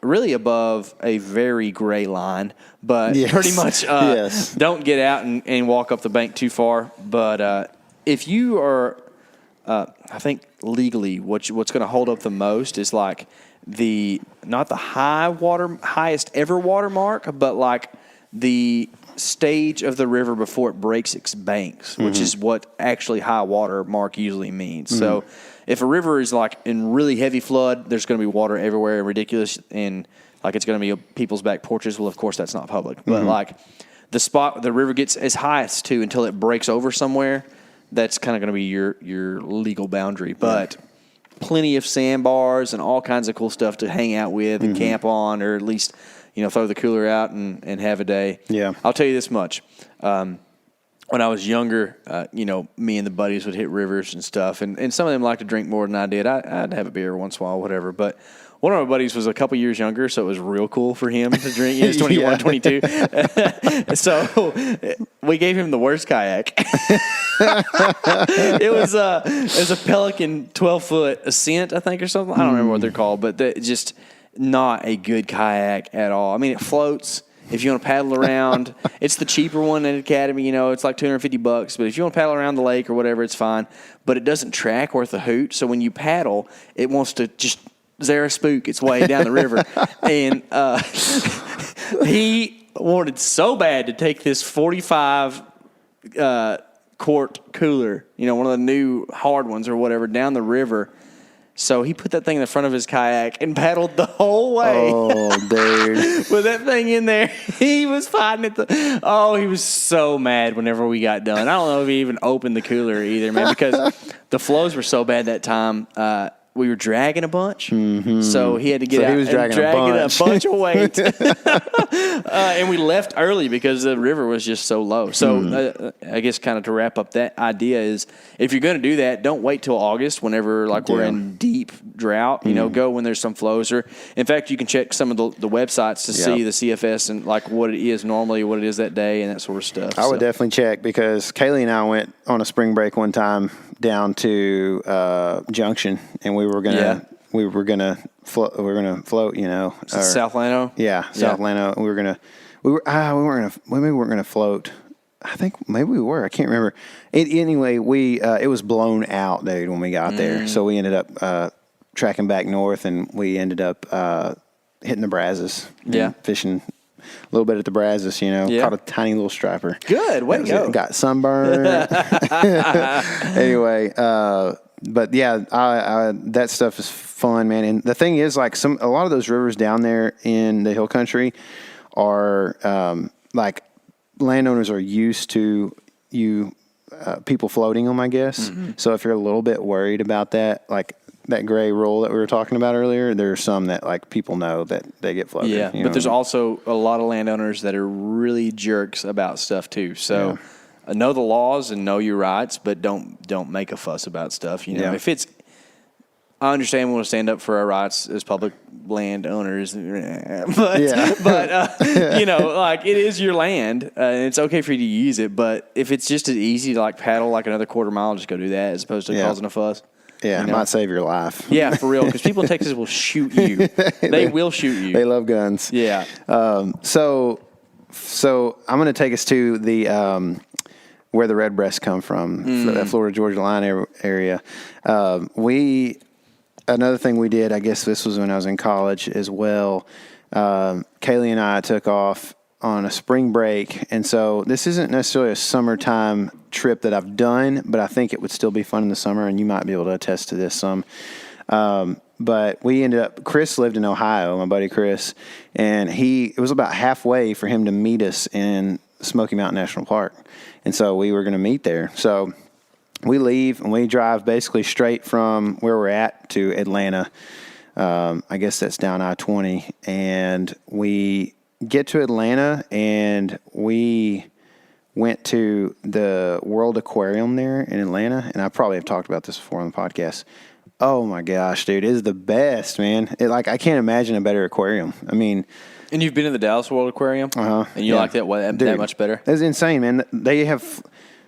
really above a very gray line, but pretty much don't get out and walk up the bank too far. But if you are, I think legally, what's going to hold up the most is like not the highest ever water mark, but like the stage of the river before it breaks its banks, which is what actually high water mark usually means. So if a river is like in really heavy flood, there's going to be water everywhere and ridiculous, and like it's going to be people's back porches. Well, of course that's not public, but like the spot the river gets as highest to until it breaks over somewhere, that's kind of going to be your legal boundary. But plenty of sandbars and all kinds of cool stuff to hang out with and camp on, or at least, throw the cooler out and have a day. Yeah. I'll tell you this much. When I was younger, me and the buddies would hit rivers and stuff, and some of them liked to drink more than I did. I'd have a beer once in a while, whatever. But one of my buddies was a couple years younger, so it was real cool for him to drink. He was 21, 22. So we gave him the worst kayak. It was a Pelican 12-foot Ascent, I think, or something. I don't remember what they're called, but just not a good kayak at all. I mean, it floats. If you want to paddle around, it's the cheaper one at Academy. It's like $250. But if you want to paddle around the lake or whatever, it's fine. But it doesn't track worth a hoot. So when you paddle, it wants to just zara spook its way down the river. And he wanted so bad to take this 45 quart cooler, one of the new hard ones or whatever, down the river. So he put that thing in the front of his kayak and paddled the whole way. Oh, dude. With that thing in there, he was fighting it. He was so mad whenever we got done. I don't know if he even opened the cooler either, man, because the flows were so bad that time. We were dragging a bunch, so he had to get out and drag a bunch of weight. And we left early because the river was just so low. So I guess kind of to wrap up that idea is, if you're going to do that, don't wait till August whenever we're in deep drought. Go when there's some flows. Or in fact, you can check some of the websites to see the CFS and like what it is normally, what it is that day, and that sort of stuff. I would definitely check, because Kaylee and I went on a spring break one time down to Junction, and we were gonna float. South Llano. Yeah, South Llano. We weren't gonna float. I think maybe we were. I can't remember. Anyway, it was blown out, dude, when we got there. So we ended up tracking back north, and we ended up hitting the Brazos. Yeah, fishing a little bit at the Brazos, caught a tiny little striper. Good, way to go. Got sunburned. Anyway, but yeah, that stuff is fun, man. And the thing is, like a lot of those rivers down there in the hill country are like landowners are used to people floating them, I guess. So if you're a little bit worried about that, like that gray roll that we were talking about earlier, there are some that like people know that they get floated. Yeah, but there's also a lot of landowners that are really jerks about stuff too. So know the laws and know your rights, but don't make a fuss about stuff. If it's I understand we want to stand up for our rights as public landowners, but you know, like it is your land, and it's okay for you to use it. But if it's just as easy to like paddle like another quarter mile, just go do that as opposed to causing a fuss. Yeah, it might save your life. Yeah, for real, because people in Texas will shoot you. They will shoot you. They love guns. Yeah. So I'm going to take us to the where the redbreasts come from, the Florida Georgia line area. Another thing we did, I guess this was when I was in college as well. Kaylee and I took off on a spring break, and so this isn't necessarily a summertime trip that I've done, but I think it would still be fun in the summer, and you might be able to attest to this some. But we ended up, Chris lived in Ohio, my buddy Chris, and it was about halfway for him to meet us in Smoky Mountain National Park. And so we were going to meet there. So we leave and we drive basically straight from where we're at to Atlanta. I guess that's down I-20. And we get to Atlanta and we went to the World Aquarium there in Atlanta. And I probably have talked about this before on the podcast. Oh my gosh, dude, it is the best, man. I can't imagine a better aquarium. I mean, and you've been in the Dallas World Aquarium, and you like that much better. That's insane, man. They have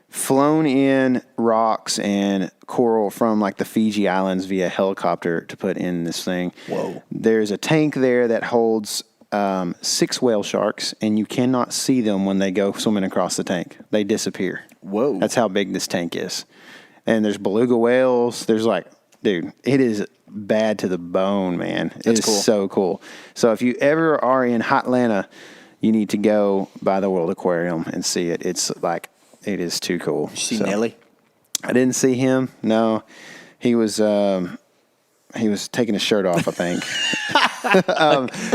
flown in rocks and coral from like the Fiji Islands via helicopter to put in this thing. Whoa! There's a tank there that holds 6 whale sharks, and you cannot see them when they go swimming across the tank. They disappear. Whoa! That's how big this tank is. And there's beluga whales. There's like, dude, it is bad to the bone, man. It's cool. So cool. So if you ever are in Hotlanta, you need to go by the World Aquarium and see it. It's like, it is too cool. Did you see Nelly? I didn't see him. No, he was taking his shirt off, I think,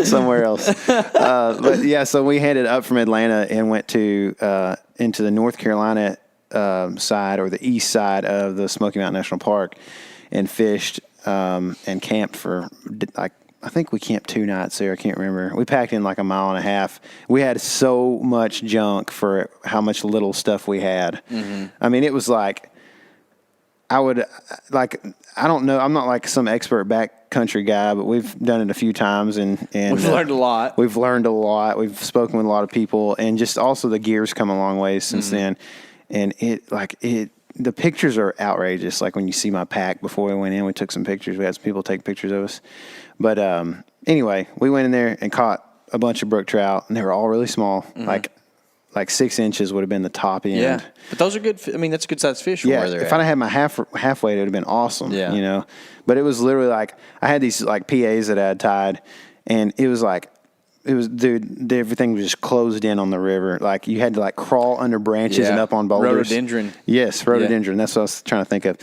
somewhere else. But yeah, so we headed up from Atlanta and went to into the North Carolina side, or the east side of the Smoky Mountain National Park, and fished and camped for, like, I think we camped 2 nights there. I can't remember. We packed in like a mile and a half. We had so much junk for how much little stuff we had. Mm-hmm. I mean, it was like, I don't know. I'm not like some expert backcountry guy, but we've done it a few times, and we've learned a lot. We've learned a lot. We've spoken with a lot of people, and just also the gear's come a long way since then. And the pictures are outrageous. Like when you see my pack before we went in, we took some pictures. We had some people take pictures of us. But anyway, we went in there and caught a bunch of brook trout, and they were all really small. Like 6 inches would have been the top end. Yeah, but those are good. I mean, that's a good sized fish. Yeah, if I'd had my half weight, it would have been awesome. Yeah, you know. But it was literally like, I had these like PAs that I had tied, and it was like, dude, everything was just closed in on the river. Like you had to like crawl under branches and up on boulders. Rhododendron. Yes, rhododendron. That's what I was trying to think of.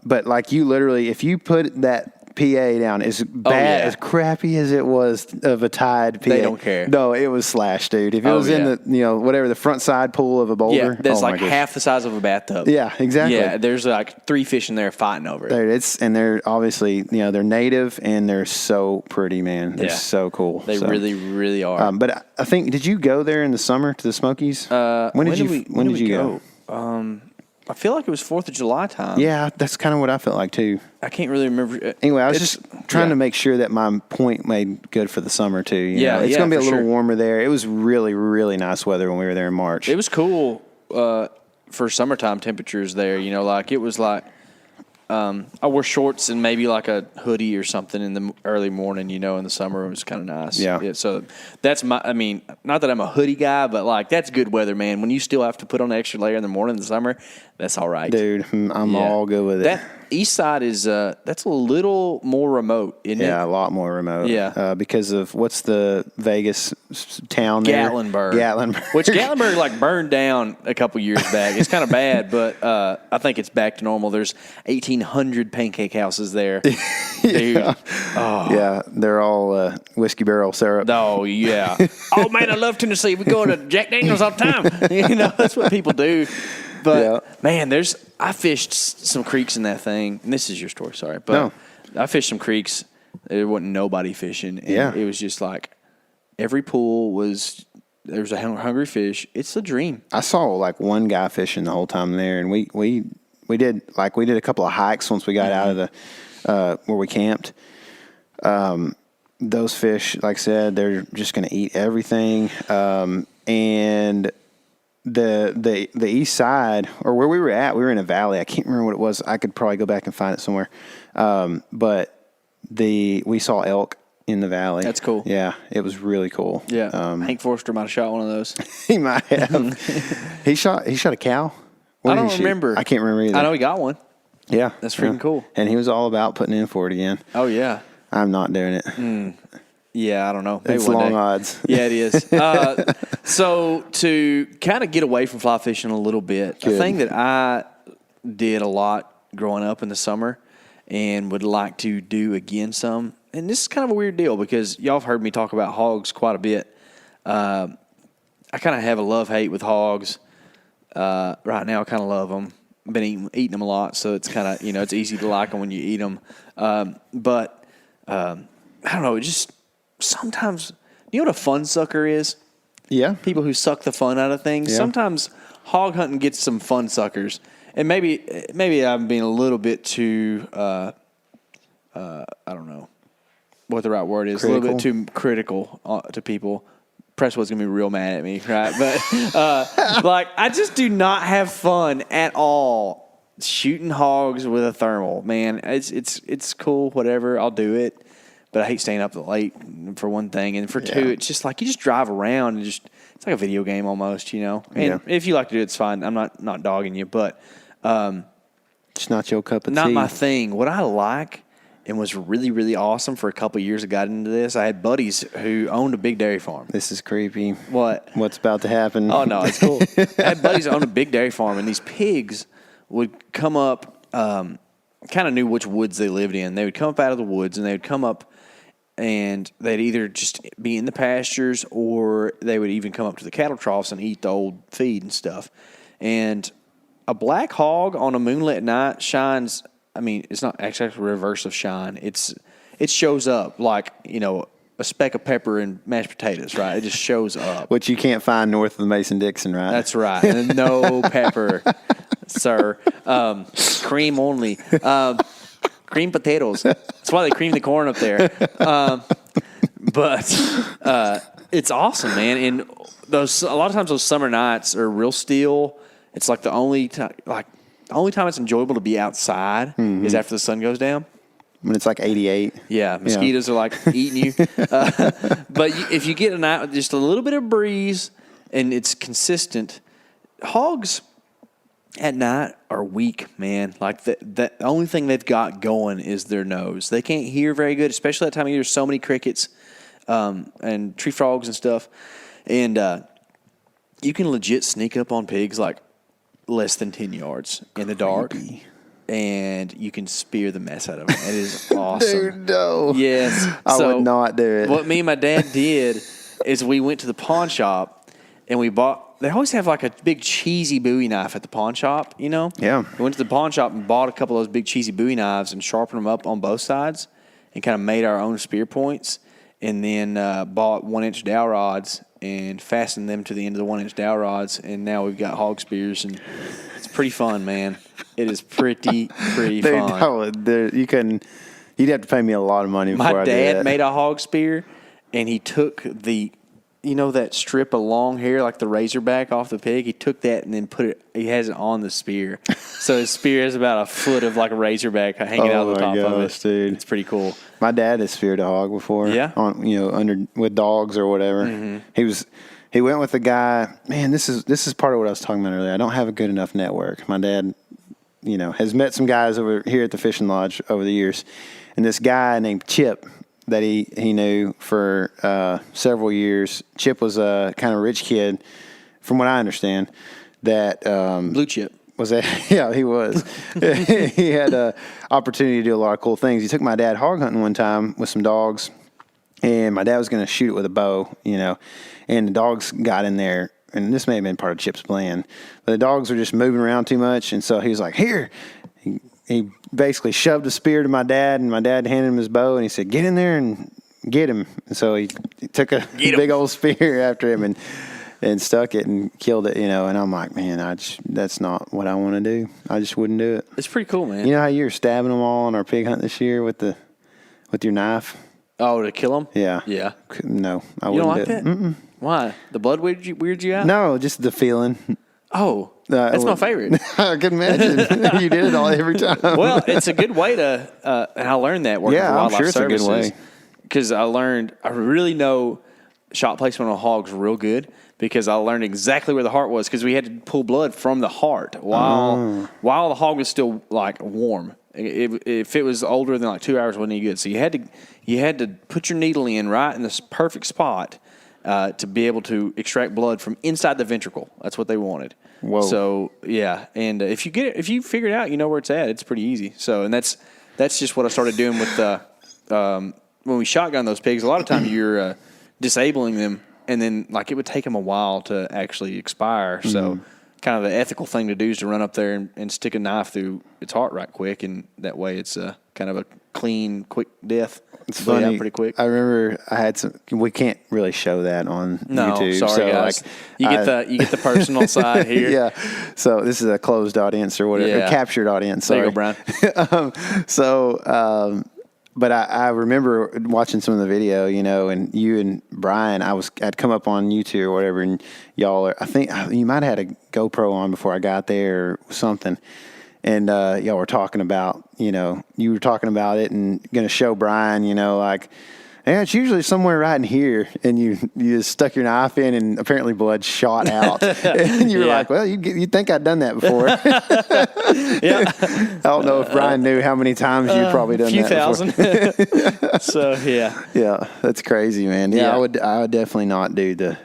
But like you literally, if you put that PA down, as bad, as crappy as it was of a tied PA, they don't care. No, it was slashed, dude. If it was in the, whatever, the front side pool of a boulder. Yeah, that's like half the size of a bathtub. Yeah, exactly. Yeah, there's like 3 fish in there fighting over it. Dude, and they're obviously, they're native, and they're so pretty, man. They're so cool. They really, really are. But I think, did you go there in the summer to the Smokies? When did you go? I feel like it was 4th of July time. Yeah, that's kind of what I felt like too. I can't really remember. Anyway, I was just trying to make sure that my point made good for the summer too. You know? It's going to be a little warmer there. It was really, really nice weather when we were there in March. It was cool for summertime temperatures there. Like it was like I wore shorts and maybe like a hoodie or something in the early morning. In the summer it was kind of nice. Yeah. So that's not that I'm a hoodie guy, but like that's good weather, man. When you still have to put on an extra layer in the morning in the summer, that's all right, dude. I'm all good with it. That east side is that's a little more remote, isn't it? Yeah, a lot more remote. Yeah, because of what's the Vegas town there? Gatlinburg. Which Gatlinburg like burned down a couple years back. It's kind of bad, but I think it's back to normal. There's 1,800 pancake houses there, dude. Yeah. Oh. Yeah, they're all whiskey barrel syrup. Oh yeah. Oh man, I love Tennessee. We go to Jack Daniels all the time. That's what people do. But man, I fished some creeks in that thing. And this is your story, sorry. But I fished some creeks. There wasn't nobody fishing. And it was just like every pool there was a hungry fish. It's a dream. I saw like one guy fishing the whole time there, and we did a couple of hikes once we got out of where we camped. Those fish, like I said, they're just going to eat everything. And the east side, or where we were at, we were in a valley. I can't remember what it was. I could probably go back and find it somewhere. But we saw elk in the valley. That's cool. Yeah, it was really cool. Yeah, Hank Forster might have shot one of those. He might have. He shot a cow. What I did don't he shoot? remember. I can't remember either. I know he got one. Yeah, That's freaking cool. And he was all about putting in for it again. Oh yeah. I'm not doing it. Yeah, I don't know. Maybe It's one long day. odds. Yeah, it is. So to kind of get away from fly fishing a little bit, Good. a thing that I did a lot growing up in the summer and would like to do again some, and this is kind of a weird deal because y'all have heard me talk about hogs quite a bit. I kind of have a love-hate with hogs. Right now, I kind of love them. I've been eating them a lot, so it's kind of, it's easy to like them when you eat them. But I don't know, it just sometimes, you know what a fun sucker is? Yeah. People who suck the fun out of things. Yeah. Sometimes hog hunting gets some fun suckers. And maybe I'm being a little bit too, I don't know what the right word is, Critical. a little bit too critical to people. Presswood's going to be real mad at me, right? But, like, I just do not have fun at all shooting hogs with a thermal. Man, it's cool, whatever. I'll do it. But I hate staying up late, for one thing. And for two, it's just like you just drive around and it's like a video game almost, And if you like to do it, it's fine. I'm not dogging you. But It's not your cup of tea. not my thing. What I like and was really, really awesome for a couple of years I got into this, I had buddies who owned a big dairy farm. This is creepy. What? What's about to happen? Oh, no, it's cool. I had buddies that owned a big dairy farm, and these pigs would come up, kind of knew which woods they lived in. They would come up out of the woods, and they would come up, and they'd either just be in the pastures or they would even come up to the cattle troughs and eat the old feed and stuff. And a black hog on a moonlit night shines. I mean, it's not actually a reverse of shine. It shows up like, a speck of pepper and mashed potatoes, right? It just shows up. Which you can't find north of the Mason-Dixon, right? That's right. And no pepper, sir. Cream only. Cream potatoes. That's why they cream the corn up there. But it's awesome, man. And a lot of times those summer nights are real still. It's like the only time it's enjoyable to be outside is after the sun goes down. When it's like 88. Yeah, mosquitoes are like eating you. But if you get a night with just a little bit of breeze and it's consistent, hogs at night are weak, man. Like the only thing they've got going is their nose. They can't hear very good, especially that time of year. There's so many crickets and tree frogs and stuff. And you can legit sneak up on pigs like less than 10 yards in the dark. And you can spear the mess out of them. It is awesome. Dude, no. Yes. I would not do it. What me and my dad did is we went to the pawn shop and we bought, they always have like a big cheesy Bowie knife at the pawn shop, Yeah. We went to the pawn shop and bought a couple of those big cheesy Bowie knives and sharpened them up on both sides and kind of made our own spear points. And then bought 1-inch dowel rods and fastened them to the end of the 1-inch dowel rods. And now we've got hog spears, and it's pretty fun, man. It is pretty Dude, fun. no, you'd have to pay me a lot of money before My I do dad that. made a hog spear, and he took that strip of long hair, like the razorback off the pig. He took that and then he has it on the spear. So his spear has about a foot of like a razorback hanging out of the top of it. Dude. It's pretty cool. My dad has speared a hog before. Yeah? Under with dogs or whatever. Mm-hmm. He went with a guy. Man, this is part of what I was talking about earlier. I don't have a good enough network. My dad, has met some guys over here at the fishing lodge over the years, and this guy named Chip that he knew for several years. Chip was a kind of rich kid, from what I understand. That Blue chip. was that? Yeah, he was. He had an opportunity to do a lot of cool things. He took my dad hog hunting one time with some dogs, and my dad was going to shoot it with a bow, and the dogs got in there. And this may have been part of Chip's plan, but the dogs were just moving around too much, and so he was like, "Here." He basically shoved a spear to my dad, and my dad handed him his bow, and he said, "Get in there and get him." And so he took a big old spear after him, and and stuck it and killed it, and I'm like, man, that's not what I want to do. I just wouldn't do it. It's pretty cool, man. You know how you were stabbing them all on our pig hunt this year with your knife? Oh, to kill them? Yeah. Yeah. No, I You wouldn't don't like do it. that? Mm-mm. Why? The blood weirded you out? No, just the feeling. Oh, that's my favorite. I can imagine. You did it every time. Well, it's a good way to, and I learned that working for I'm Wildlife sure it's Services. a good way. Because I really know shot placement on hogs real good because I learned exactly where the heart was because we had to pull blood from the heart while the hog was still like warm. If it was older than like 2 hours, it wasn't any good. So you had to put your needle in right in this perfect spot to be able to extract blood from inside the ventricle. That's what they wanted. Whoa. So yeah, and if you figure it out, you know where it's at. It's pretty easy. So and that's just what I started doing with when we shotgun those pigs. A lot of time you're disabling them, and then like it would take them a while to actually expire. So kind of the ethical thing to do is to run up there and stick a knife through its heart right quick, and that way it's kind of a clean, quick death. It's Bleed out funny. pretty quick. I remember I had some. We can't really show that on YouTube. Sorry, so guys. Like, you get the personal side here. Yeah. So this is a closed audience or whatever, Yeah. a captured audience. There Sorry. you go, Brian. But I remember watching some of the video, and you and Brian, I'd come up on YouTube or whatever, and y'all I think you might have had a GoPro on before I got there or something. And y'all were talking about, you were talking about it and going to show Brian, like, yeah, it's usually somewhere right in here. And you just stuck your knife in and apparently blood shot out. And you were like, well, you'd think I'd done that before. Yeah. I don't know if Brian knew how many times you'd probably done that before. Thousand. So, yeah. Yeah, that's crazy, man. Yeah, Yeah. I would definitely not do the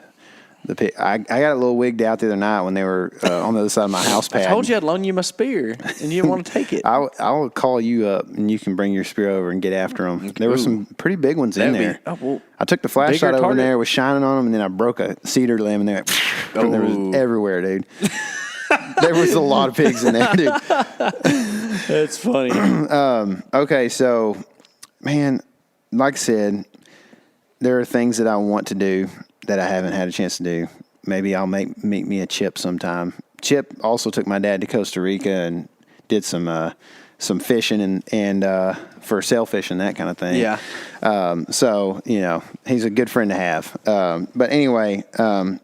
pig. I got a little wigged out the other night when they were on the other side of my house pad. I told you I'd loan you my spear, and you didn't want to take it. I'll call you up, and you can bring your spear over and get after them. There were some pretty big ones in there. I took the flashlight over there, was shining on them, and then I broke a cedar limb, and they went, and there was everywhere, dude. There was a lot of pigs in there, dude. That's funny. Okay, so, man, like I said, there are things that I want to do that I haven't had a chance to do. Maybe I'll meet me a Chip sometime. Chip also took my dad to Costa Rica and did some fishing and for sailfishing, that kind of thing. Yeah. So, he's a good friend to have. But anyway, I'm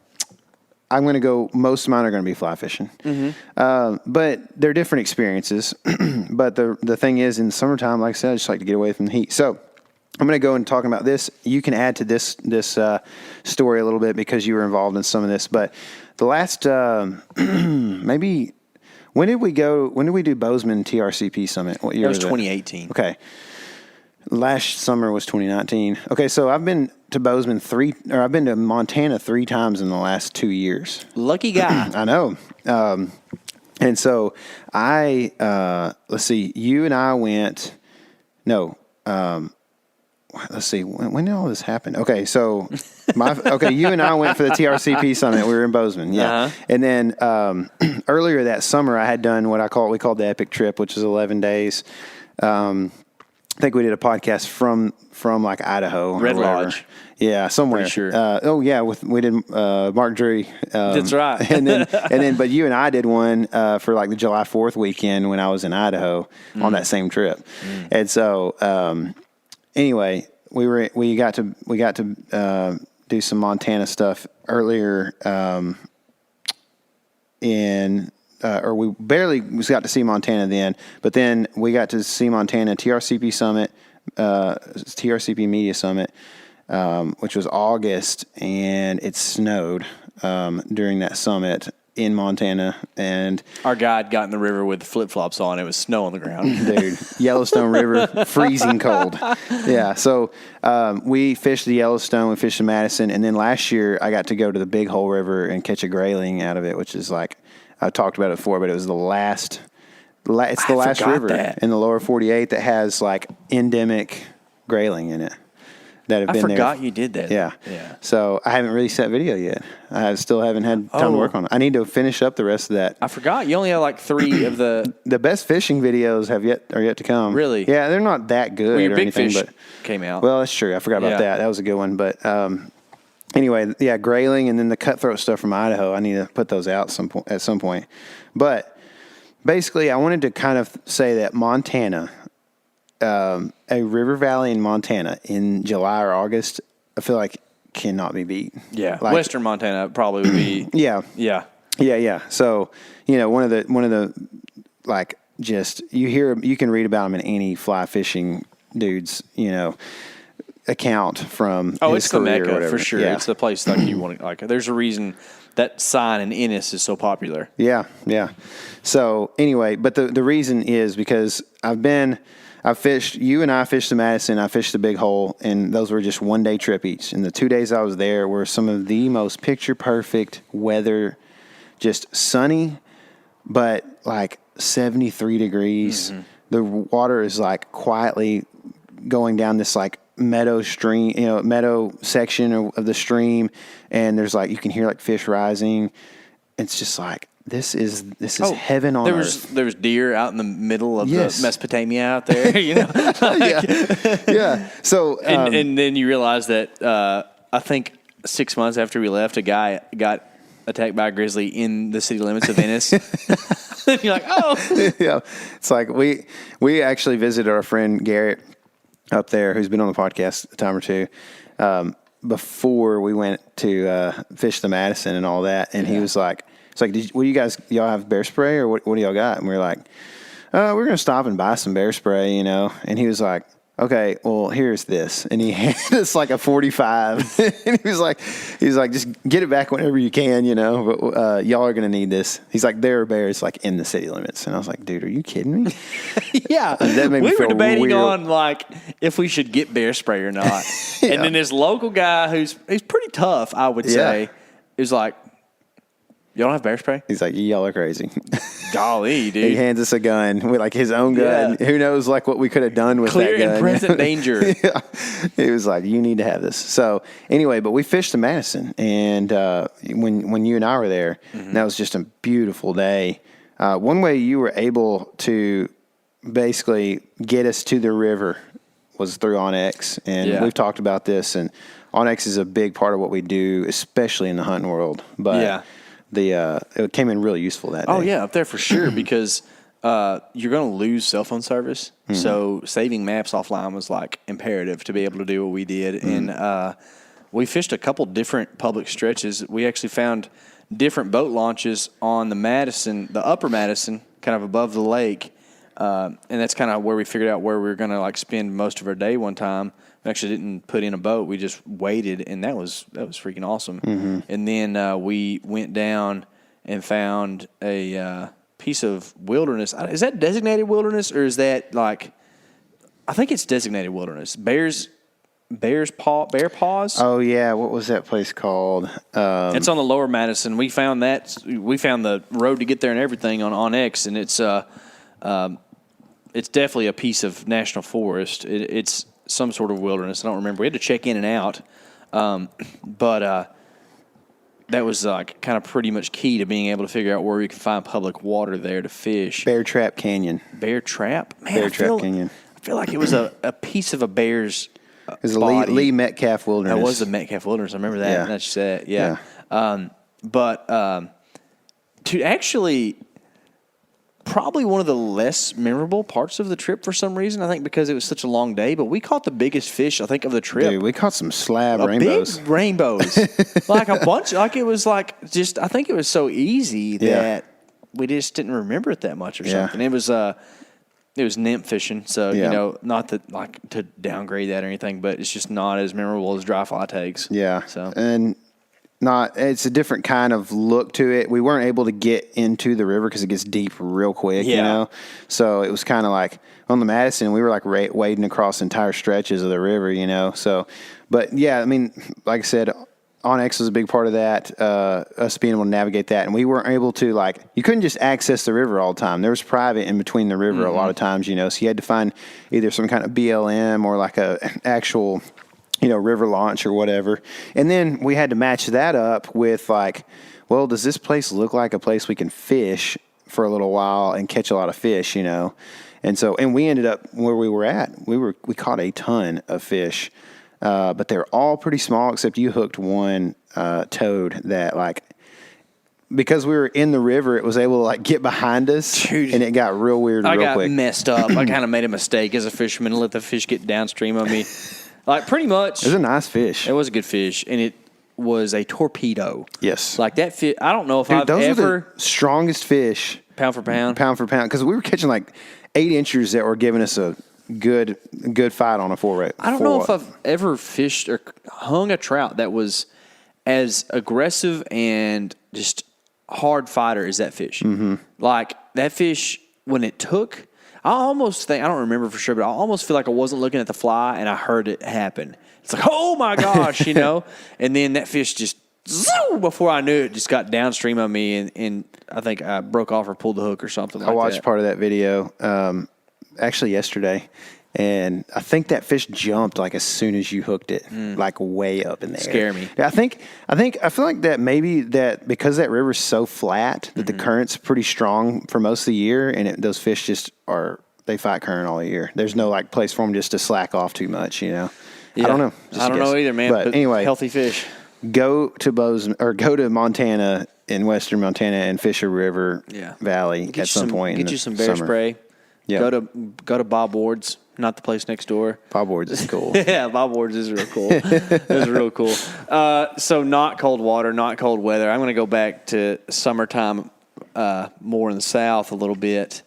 going to go, most of mine are going to be fly fishing. But they're different experiences. But the thing is, in the summertime, like I said, I just like to get away from the heat. So I'm going to go and talk about this. You can add to this story a little bit because you were involved in some of this. But the last, maybe, when did we do Bozeman TRCP Summit? What year It was was it? 2018. Okay. Last summer was 2019. Okay, so I've been to Bozeman I've been to Montana 3 times in the last 2 years. Lucky guy. I know. And so let's see, you and I went, let's see, when did all this happen? Okay, so you and I went for the TRCP Summit. We were in Bozeman, yeah. Uh-huh. And then earlier that summer, I had done what we called the Epic Trip, which is 11 days. I think we did a podcast from like Idaho, Red Lodge. Yeah, somewhere. Pretty sure. We did Mark Drury. That's right. and then, but you and I did one for like the July 4th weekend when I was in Idaho on that same trip. And so, anyway, we got to do some Montana stuff earlier or we barely got to see Montana then, but then we got to see Montana TRCP Summit, TRCP Media Summit, which was August, and it snowed during that summit in Montana. And our guide got in the river with flip-flops on. It was snow on the ground. Dude, Yellowstone River, freezing cold. Yeah, so we fished the Yellowstone, we fished the Madison, and then last year I got to go to the Big Hole River and catch a grayling out of it, which is like, I talked about it before, but it was the last river in the lower 48 that has like endemic grayling in it that have been there. I forgot you did that. Yeah. So I haven't released that video yet. I still haven't had time to work on it. I need to finish up the rest of that. I forgot. You only have like 3 of the... The best fishing videos are yet to come. Really? Yeah, they're not that good Well, your or big anything. fish but came out. Well, that's true. I forgot about that. That was a good one. But anyway, yeah, grayling and then the cutthroat stuff from Idaho. I need to put those out at some point. But basically, I wanted to kind of say that Montana, a river valley in Montana in July or August, I feel like cannot be beat. Yeah, like, Western Montana probably would be. Yeah, yeah, yeah. So one of the like just you can read about them in any fly fishing dude's account from his it's the career or Mecca whatever. for sure. Yeah. It's the place like you want to like. There's a reason that sign in Ennis is so popular. Yeah. So anyway, but the reason is because I fished, you and I fished the Madison, I fished the Big Hole, and those were just 1 day trip each. And the 2 days I was there were some of the most picture perfect weather, just sunny, but like 73 degrees. Mm-hmm. The water is like quietly going down this like meadow stream, meadow section of the stream. And there's like, you can hear like fish rising. It's just like, this is heaven on earth. There was deer out in the middle of the Mesopotamia out there, Yeah. So, and then you realize that I think 6 months after we left, a guy got attacked by a grizzly in the city limits of Venice. You're like, oh, yeah. It's like we actually visited our friend Garrett up there, who's been on the podcast a time or two. Before we went to fish the Madison and all that, and he was like, "It's like, y'all have bear spray or what do y'all got?" And we were like, "We're gonna stop and buy some bear spray, And he was like, "Okay, well, here's this," and he handed us like a 45, and he was like, "Just get it back whenever you can, But y'all are gonna need this." He's like, "There are bears like in the city limits," and I was like, "Dude, are you kidding me?" Yeah, that made me we feel were debating weird. on like if we should get bear spray or not. Yeah. And then this local guy he's pretty tough, I would say, is like, "You don't have bear spray?" He's like, "Y'all are crazy." Golly, dude. He hands us a gun with like his own gun. Yeah. Who knows like what we could have done with Clear that gun. and present danger. Yeah. He was like, "You need to have this." So anyway, but we fished the Madison, and when you and I were there, and that was just a beautiful day. One way you were able to basically get us to the river was through Onyx, and we've talked about this, and Onyx is a big part of what we do, especially in the hunting world. But it came in really useful that day. Oh yeah, up there for sure because you're going to lose cell phone service. Mm-hmm. So saving maps offline was like imperative to be able to do what we did. Mm-hmm. And we fished a couple different public stretches. We actually found different boat launches on the Madison, the upper Madison, kind of above the lake. And that's kind of where we figured out where we were going to like spend most of our day one time. We actually didn't put in a boat. We just waited, and that was freaking awesome. Mm-hmm. And then we went down and found a piece of wilderness. Is that designated wilderness, or is that like? I think it's designated wilderness. Bear Paws. Oh yeah, what was that place called? It's on the Lower Madison. We found that. We found the road to get there and everything on X, and it's definitely a piece of national forest. It's some sort of wilderness. I don't remember. We had to check in and out, but that was like kind of pretty much key to being able to figure out where we could find public water there to fish. Bear Trap Canyon. Bear Trap? Man, Bear Trap Canyon. I feel like it was a piece of a bear's it was a Lee Metcalf Wilderness. That was the Metcalf Wilderness. I remember that. Yeah. That's that. Yeah. To actually... probably one of the less memorable parts of the trip for some reason. I think because it was such a long day, but we caught the biggest fish, I think, of the trip. Dude, we caught some slab rainbows. Big rainbows. Like a bunch. Like it was like just, I think it was so easy that we just didn't remember it that much or something. It was nymph fishing. So, not that like to downgrade that or anything, but it's just not as memorable as dry fly takes. Yeah. So, and it's a different kind of look to it. We weren't able to get into the river because it gets deep real quick, So it was kind of like on the Madison, we were like wading across entire stretches of the river, So, but yeah, I mean, like I said, Onyx was a big part of that, us being able to navigate that. And we weren't able to you couldn't just access the river all the time. There was private in between the river a lot of times, So you had to find either some kind of BLM or like an actual river launch or whatever. And then we had to match that up with does this place look like a place we can fish for a little while and catch a lot of fish, And we ended up where we were at. We caught a ton of fish. but they're all pretty small except you hooked one toad that like. Because we were in the river, it was able to like get behind us, Dude, and it got real weird real quick. I got messed up. I kind of made a mistake as a fisherman and let the fish get downstream of me. Like pretty much. It was a nice fish. It was a good fish, and it was a torpedo. Yes. Like that fish. I don't know if Dude, I've those ever were the strongest fish. pound for pound. Pound for pound, because we were catching like 8 inchers that were giving us a good fight on a four. I don't know if I've ever fished or hung a trout that was as aggressive and just hard fighter as that fish. Mm-hmm. Like that fish, when it took, I almost think, I don't remember for sure, but I almost feel like I wasn't looking at the fly and I heard it happen. It's like, oh my gosh, you know? And then that fish just, zoom, before I knew it, just got downstream of me, and I think I broke off or pulled the hook or something like that. I watched part of that video actually yesterday, and I think that fish jumped like as soon as you hooked it, like way up in the air. Scare me. I feel like that maybe that because that river's so flat that the current's pretty strong for most of the year, and those fish just they fight current all year. There's no like place for them just to slack off too much, you know. Yeah. I don't know. I don't know either, man. But anyway, healthy fish. Go to Montana, in western Montana, and fish a river valley at some point. Get you some bear spray. Yeah. Go to Bob Ward's, not the place next door. Bob Ward's is cool. Yeah, Bob Ward's is real cool. It's real cool. So not cold water, not cold weather. I'm going to go back to summertime, more in the South a little bit.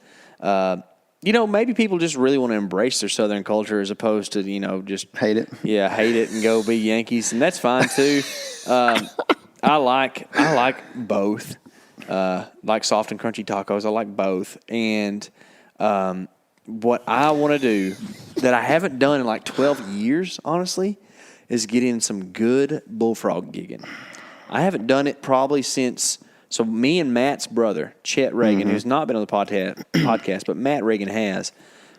You know, maybe people just really want to embrace their Southern culture as opposed to, you know, just hate it. Yeah, hate it and go be Yankees, and that's fine too. I like both. Like soft and crunchy tacos. I like both. And what I want to do that I haven't done in like 12 years, honestly, is get in some good bullfrog gigging. I haven't done it probably since. So me and Matt's brother, Chet Reagan, who's not been on the podcast, but Matt Reagan has.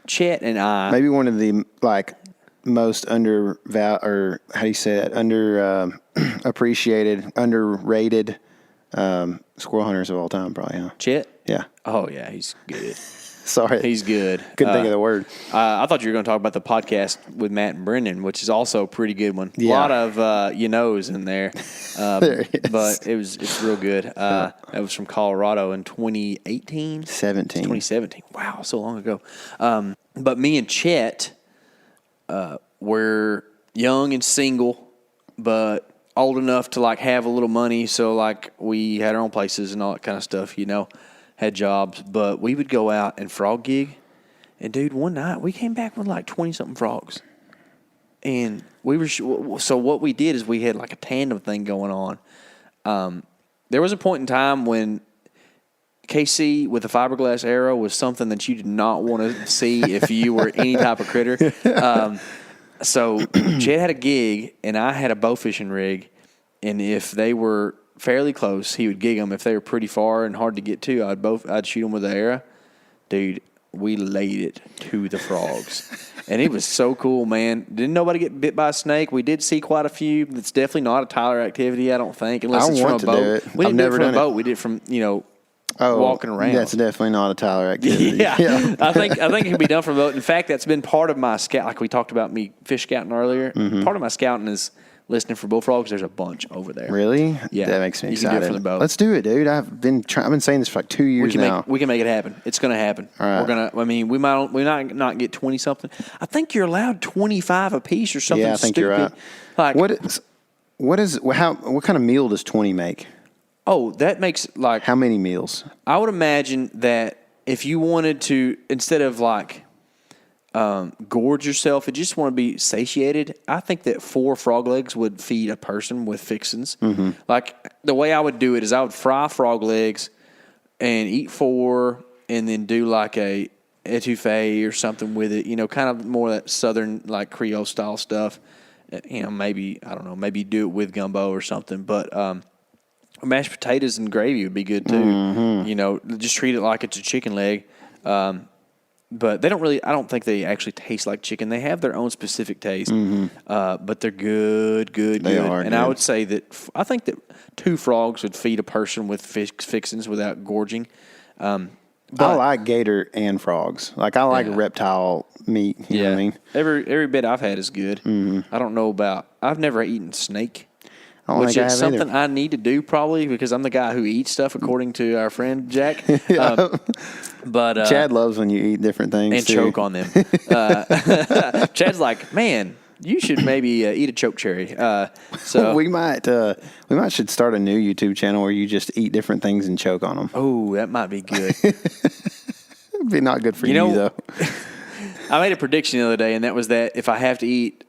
Chet and I. Maybe one of the like most underrated, squirrel hunters of all time, probably. Huh? Chet? Yeah. Oh yeah, he's good. Sorry, he's good. Couldn't think of the word. I thought you were going to talk about the podcast with Matt and Brendan, which is also a pretty good one. Yeah. A lot of you knows in there, but it's real good. That was from Colorado in 2018, 2017. Wow, so long ago. But me and Chet were young and single, but old enough to like have a little money. So like we had our own places and all that kind of stuff, you know. Had jobs, but we would go out and frog gig. And dude, one night we came back with like 20-something frogs. And we were so what we did is we had like a tandem thing going on. There was a point in time when KC with a fiberglass arrow was something that you did not want to see if you were any type of critter. So Chad had a gig and I had a bow fishing rig, and if they were fairly close, he would gig them. If they were pretty far and hard to get to, I'd shoot them with the arrow. Dude, we laid it to the frogs. And it was so cool, man. Didn't nobody get bit by a snake. We did see quite a few. It's definitely not a Tyler activity, I don't think, unless it's from a boat. We didn't do it from a boat. We did it from, walking around. That's definitely not a Tyler activity. Yeah. I think it can be done from a boat. In fact, that's been part of my scout. Like we talked about me fish scouting earlier. Mm-hmm. Part of my scouting is listening for bullfrogs. There's a bunch over there. Really? Yeah. That makes me you excited. Can do it from the boat. Let's do it, dude. I've been saying this for like 2 years now. We can make it happen. It's going to happen. All right. We might not get 20 something. I think you're allowed 25 a piece or something. Yeah, I think stupid. you're right. Like what kind of meal does 20 make? Oh, that makes like how many meals? I would imagine that if you wanted to, instead of like gorge yourself and just want to be satiated, I think that 4 frog legs would feed a person with fixins. Mm-hmm. Like the way I would do it is I would fry frog legs and eat 4 and then do like a etouffee or something with it, kind of more that southern like Creole style stuff. Maybe do it with gumbo or something, but mashed potatoes and gravy would be good too. Mm-hmm. Just treat it like it's a chicken leg. But they don't really, I don't think they actually taste like chicken. They have their own specific taste, but they're good. They are and good. I would say that, I think that 2 frogs would feed a person with fixins without gorging. I like gator and frogs. Like I like reptile meat. You know what I mean? Every bit I've had is good. I don't know about. I've never eaten snake. Which is something I need to do probably because I'm the guy who eats stuff according to our friend Jack. But Chad loves when you eat different things and choke on them. Chad's like, man, you should maybe eat a choke cherry. So we might should start a new YouTube channel where you just eat different things and choke on them. Oh, that might be good. It'd be not good for you though. I made a prediction the other day, and that was that if I have to eat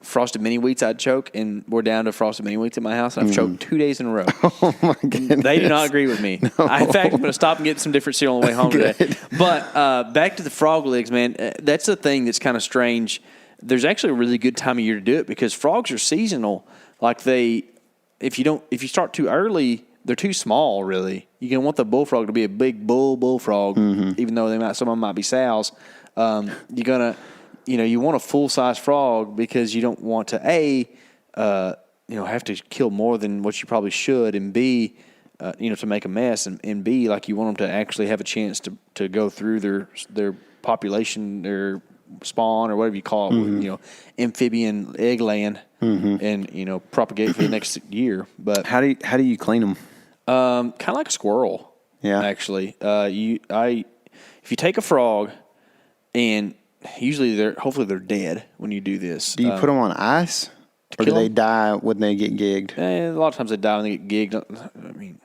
frosted mini wheats, I'd choke, and we're down to frosted mini wheats at my house, and I've choked 2 days in a row. Oh my goodness. They do not agree with me. No. In fact, I'm going to stop and get some different cereal on the way home today. But back to the frog legs, man. That's the thing that's kind of strange. There's actually a really good time of year to do it because frogs are seasonal. Like if you start too early, they're too small. Really, you're gonna want the bullfrog to be a big bullfrog, even though some of them might be sows. You're gonna. You want a full-size frog because you don't want to, have to kill more than what you probably should, and B, to make a mess, and B, like you want them to actually have a chance to go through their population, their spawn, or whatever you call it, amphibian egg laying, and, propagate for the next year. But how do you clean them? Kind of like a squirrel. Yeah. Actually, if you take a frog and usually hopefully they're dead when you do this. Do you put them on ice, or do they die when they get gigged? A lot of times they die when they get gigged. I mean,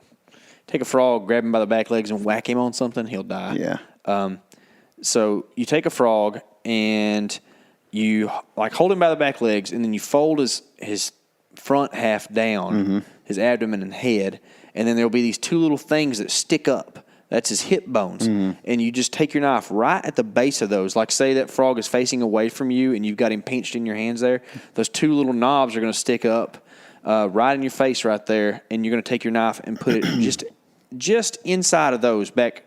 take a frog, grab him by the back legs, and whack him on something, he'll die. Yeah. So you take a frog and you hold him by the back legs, and then you fold his front half down, his abdomen and head, and then there'll be these two little things that stick up. That's his hip bones. And you just take your knife right at the base of those. Like, say that frog is facing away from you and you've got him pinched in your hands there. Those two little knobs are going to stick up right in your face right there. And you're going to take your knife and put it just inside of those, back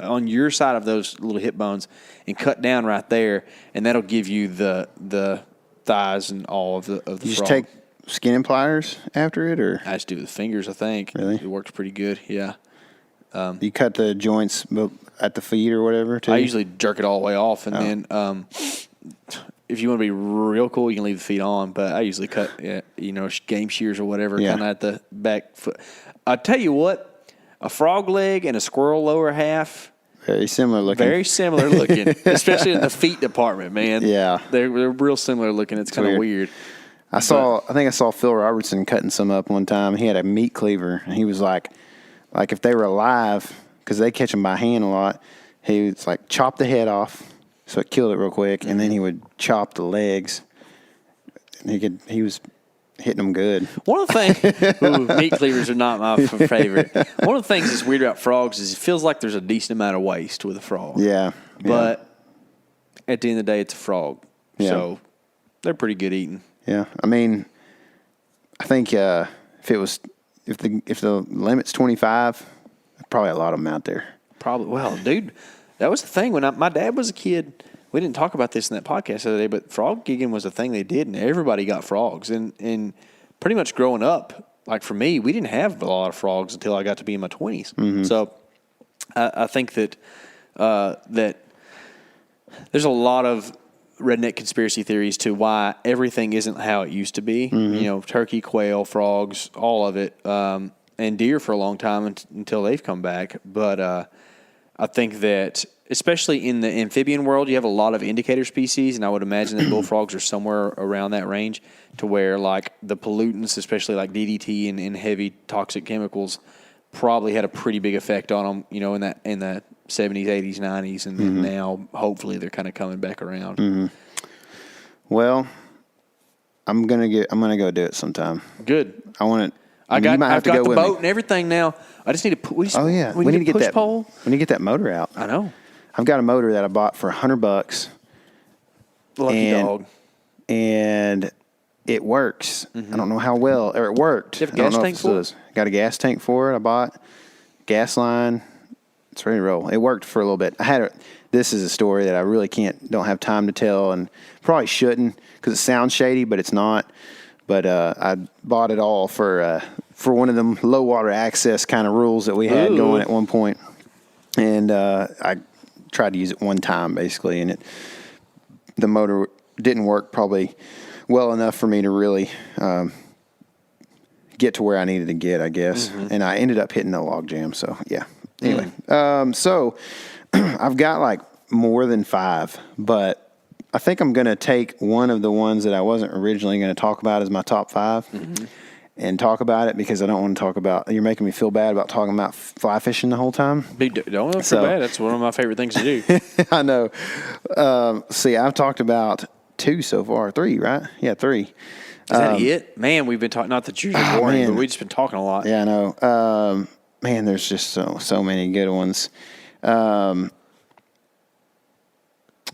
on your side of those little hip bones, and cut down right there. And that'll give you the thighs and all of the frog. You just take skin and pliers after it, or? I just do it with fingers, I think. Really? It works pretty good, yeah. You cut the joints at the feet or whatever, too? I usually jerk it all the way off, and then if you want to be real cool, you can leave the feet on, but I usually cut, game shears or whatever, kind of at the back foot. I'll tell you what, a frog leg and a squirrel lower half, very similar looking, especially in the feet department, man. Yeah. They're real similar looking. It's kind of weird. I think I saw Phil Robertson cutting some up one time. He had a meat cleaver, and he was like if they were alive, because they catch them by hand a lot, he was like chop the head off, so it killed it real quick, and then he would chop the legs. And he was hitting them good. One of the things, meat cleavers are not my favorite. One of the things that's weird about frogs is it feels like there's a decent amount of waste with a frog. Yeah. But at the end of the day, it's a frog. Yeah. So they're pretty good eating. Yeah. I mean, I think if the limit's 25, probably a lot of them out there. Probably. Well, dude, that was the thing when my dad was a kid. We didn't talk about this in that podcast the other day, but frog gigging was a thing they did, and everybody got frogs. And pretty much growing up, like for me, we didn't have a lot of frogs until I got to be in my 20s. So I think that there's a lot of redneck conspiracy theories to why everything isn't how it used to be. Turkey, quail, frogs, all of it, and deer for a long time until they've come back. But I think that especially in the amphibian world, you have a lot of indicator species, and I would imagine that bullfrogs are somewhere around that range, to where like the pollutants, especially like DDT and heavy toxic chemicals, probably had a pretty big effect on them. In the 70s, 80s, 90s, and now hopefully they're kind of coming back around. Well, I'm gonna go do it sometime. Good. I've got the boat and everything now. I just need to put. We need to get that pole. We need to get that motor out. I know. I've got a motor that I bought for $100. Lucky dog. And it works. I don't know how well, or it worked. Do you have a gas tank for it? Got a gas tank for it. I bought gas line. It's ready to roll. It worked for a little bit. This is a story that I really don't have time to tell, and probably shouldn't because it sounds shady, but it's not. But I bought it all for one of them low water access kind of rules that we had going at one point. and I tried to use it one time basically, and the motor didn't work probably well enough for me to really get to where I needed to get, I guess. And I ended up hitting a log jam. So yeah. Anyway, so I've got like more than 5, but I think I'm going to take one of the ones that I wasn't originally going to talk about as my top 5 and talk about it because I don't want to talk about, you're making me feel bad about talking about fly fishing the whole time. Don't feel bad. That's one of my favorite things to do. I know. See, I've talked about 2 so far. 3, right? Yeah, 3. Is that it? Man, we've been talking, not that you're boring, but we've just been talking a lot. Yeah, I know. Man, there's just so many good ones.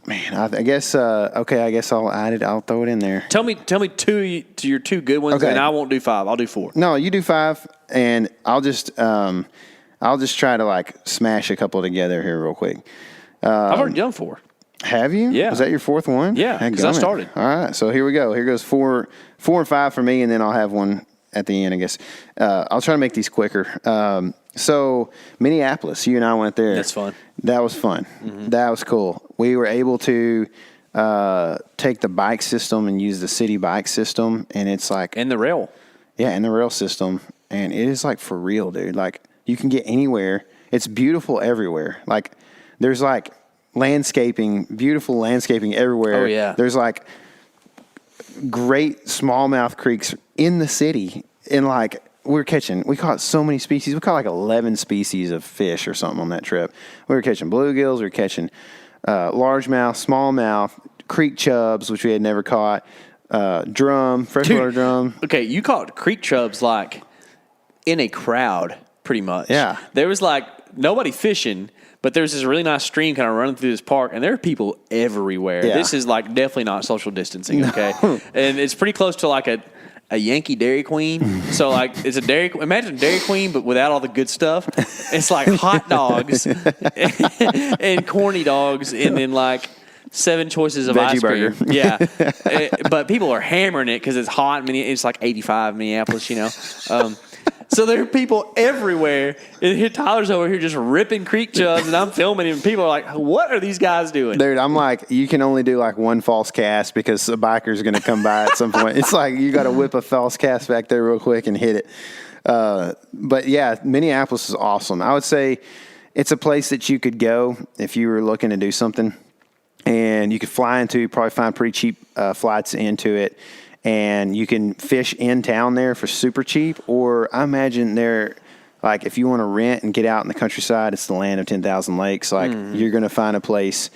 Man, I guess okay. I guess I'll add it. I'll throw it in there. Tell me 2 to your 2 good ones, and I won't do 5. I'll do 4. No, you do 5, and I'll just try to like smash a couple together here real quick. I've already done 4. Have you? Yeah. Was that your 4th one? Yeah, because I started. All right, so here we go. Here goes 4 and 5 for me, and then I'll have one at the end, I guess. I'll try to make these quicker. So Minneapolis, you and I went there. That's fun. That was fun. That was cool. We were able to take the bike system and use the city bike system, and it's like and the rail. Yeah, and the rail system, and it is like for real, dude. Like you can get anywhere. It's beautiful everywhere. Like there's like beautiful landscaping everywhere. Oh yeah. There's like great smallmouth creeks in the city, and like we caught so many species. We caught like 11 species of fish or something on that trip. We were catching bluegills, we were catching largemouth, smallmouth, creek chubs, which we had never caught, freshwater drum. Okay, you caught creek chubs like in a crowd, pretty much. Yeah. There was like nobody fishing, but there was this really nice stream kind of running through this park, and there are people everywhere. Yeah. This is like definitely not social distancing, okay? And it's pretty close to like a Yankee Dairy Queen. So like it's imagine Dairy Queen but without all the good stuff. It's like hot dogs and corny dogs and then like 7 choices of Veggie ice cream. burger. Yeah. But people are hammering it because it's hot. It's like 85 Minneapolis, you know. So there are people everywhere. And here Tyler's over here just ripping creek chubs, and I'm filming him. People are like, what are these guys doing? Dude, I'm like, you can only do like one false cast because a biker's going to come by at some point. It's like you got to whip a false cast back there real quick and hit it. But yeah, Minneapolis is awesome. I would say it's a place that you could go if you were looking to do something. And you could fly into, probably find pretty cheap flights into it. And you can fish in town there for super cheap. Or I imagine they're like, if you want to rent and get out in the countryside, it's the land of 10,000 lakes. Like you're going to find a place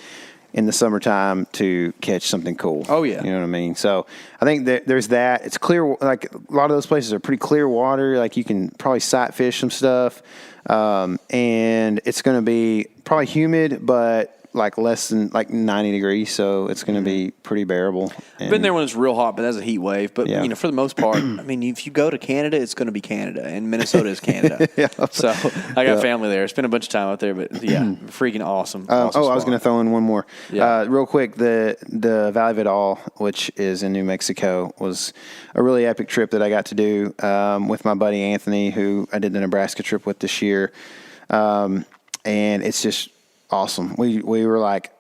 in the summertime to catch something cool. Oh yeah. You know what I mean? So I think there's that. It's clear. Like a lot of those places are pretty clear water. Like you can probably sight fish some stuff. And it's going to be probably humid, but like less than like 90 degrees, so it's going to be pretty bearable. I've been there when it's real hot, but that's a heat wave. But Yeah. for the most part, if you go to Canada, it's going to be Canada, and Minnesota is Canada. Yeah. So I got family there. Spent a bunch of time out there, but yeah, freaking awesome. Awesome I was going to throw in one more. Yeah. Real quick, the Valley of It All, which is in New Mexico, was a really epic trip that I got to do with my buddy Anthony, who I did the Nebraska trip with this year. And it's just awesome. We were like,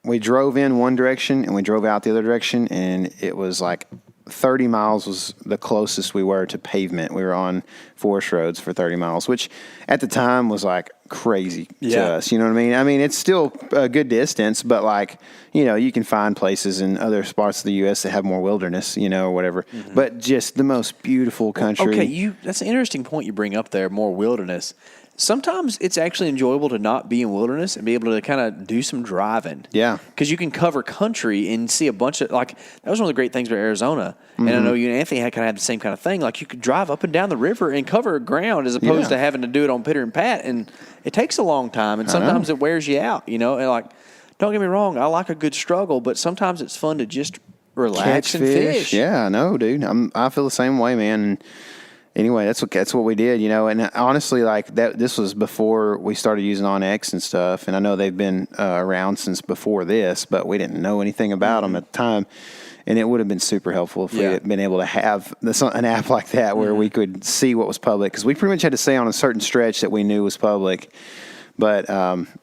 we drove in one direction and we drove out the other direction, and it was like 30 miles was the closest we were to pavement. We were on forest roads for 30 miles, which at the time was like crazy to us. You know what I mean? It's still a good distance, but like, you can find places in other spots of the U.S. that have more wilderness, or whatever. But just the most beautiful country. Okay, that's an interesting point you bring up there, more wilderness. Sometimes it's actually enjoyable to not be in wilderness and be able to kind of do some driving. Yeah. Because you can cover country and see a bunch of, like, that was one of the great things about Arizona. And I know you and Anthony had the same kind of thing. Like, you could drive up and down the river and cover ground as opposed to having to do it on pitter and pat. And it takes a long time, and sometimes it wears you out, And, like, don't get me wrong, I like a good struggle, but sometimes it's fun to just relax and fish. Yeah, I know, dude. I feel the same way, man. And anyway, that's what we did, And honestly, like this was before we started using OnX and stuff. And I know they've been around since before this, but we didn't know anything about them at the time. And it would have been super helpful if we had been able to have an app like that where we could see what was public, because we pretty much had to stay on a certain stretch that we knew was public. But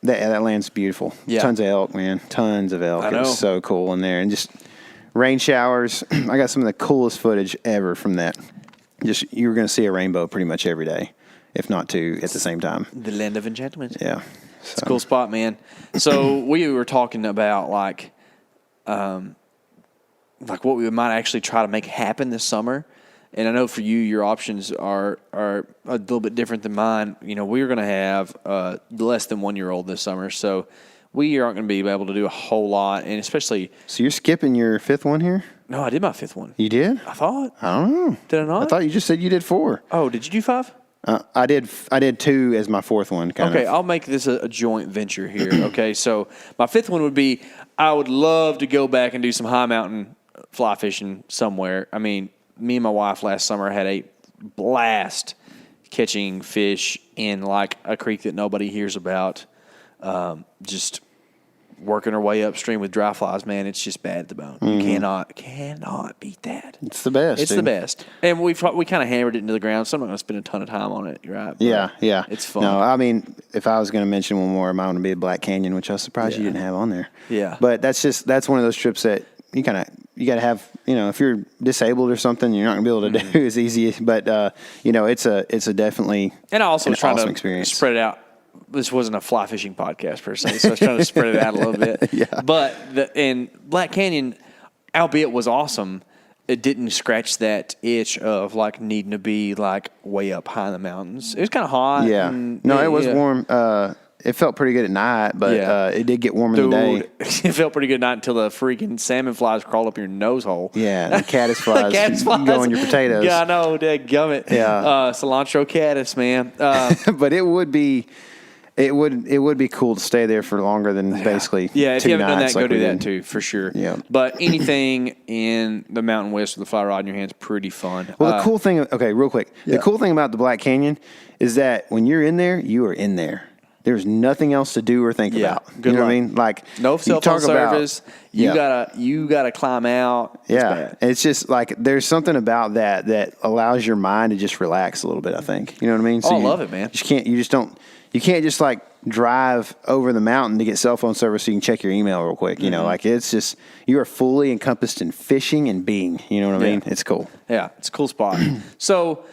that land's beautiful. Yeah. Tons of elk, man. Tons of elk. I know. It was so cool in there. And just rain showers. I got some of the coolest footage ever from that. Just you were going to see a rainbow pretty much every day, if not two at the same time. The land of enchantment. Yeah. It's a cool spot, man. So we were talking about like what we might actually try to make happen this summer. And I know for you, your options are a little bit different than mine. You know, we're going to have less than 1 year old this summer, so we aren't going to be able to do a whole lot, and especially. So you're skipping your fifth one here? No, I did my fifth one. You did? I thought. I don't know. Did I not? I thought you just said you did 4. Oh, did you do 5? I did 2 as my 4th one. Okay, I'll make this a joint venture here. Okay, so my 5th one would be I would love to go back and do some high mountain fly fishing somewhere. I mean, me and my wife last summer had a blast catching fish in like a creek that nobody hears about. Just working our way upstream with dry flies, man. It's just bad at the bone. You cannot beat that. It's the best. It's the best. And we kind of hammered it into the ground, so I'm not going to spend a ton of time on it, right? But yeah. It's fun. No, I mean, if I was going to mention one more, mine would be a Black Canyon, which I was surprised you didn't have on there. Yeah. But that's one of those trips that you got to have, if you're disabled or something, you're not going to be able to do as easy. But, it's a definitely and I also was trying awesome to experience. spread it out. This wasn't a fly fishing podcast per se, so I was trying to spread it out a little bit. Yeah. But in Black Canyon, albeit was awesome, it didn't scratch that itch of like needing to be like way up high in the mountains. It was kind of hot. Yeah. No, it was warm. It felt pretty good at night, but it did get warm in the day. It felt pretty good at night until the freaking salmon flies crawled up your nose hole. Yeah, the caddis flies, go on your potatoes. Yeah, I know, dadgummit. Yeah. Cilantro caddis, man. But it would be cool to stay there for longer than basically 2 nights. If you haven't done that, like go do we that did. too, for sure. Yeah. But anything in the Mountain West with a fly rod in your hand is pretty fun. Well, the cool thing, real quick. The cool thing about the Black Canyon is that when you're in there, you are in there. There's nothing else to do or think about. Good you know luck. what I mean? Like No cell phone service. You gotta climb out. It's yeah, bad. it's just like there's something about that allows your mind to just relax a little bit. I think you know what I mean. I love it, man. You can't just like drive over the mountain to get cell phone service so you can check your email real quick. You know, like it's just you are fully encompassed in fishing and being. You know what I mean? It's cool. Yeah, it's a cool spot. So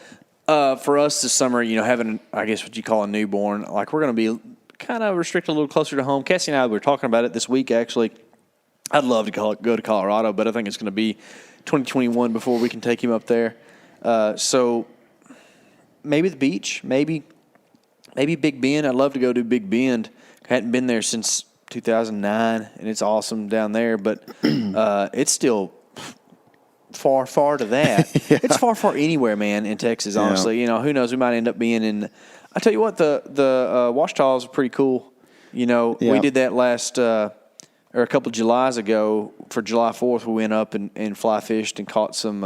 for us this summer, having I guess what you call a newborn, like we're going to be kind of restricted a little closer to home. Cassie and I were talking about it this week. Actually, I'd love to go to Colorado, but I think it's going to be 2021 before we can take him up there. So maybe the beach, maybe Big Bend. I'd love to go to Big Bend. I hadn't been there since 2009, and it's awesome down there. But it's still far to that. It's far anywhere, man, in Texas, honestly. Who knows? We might end up being in – I tell you what, the Washita's are pretty cool. We did that last or a couple of Julys ago. For July 4th, we went up and fly fished and caught some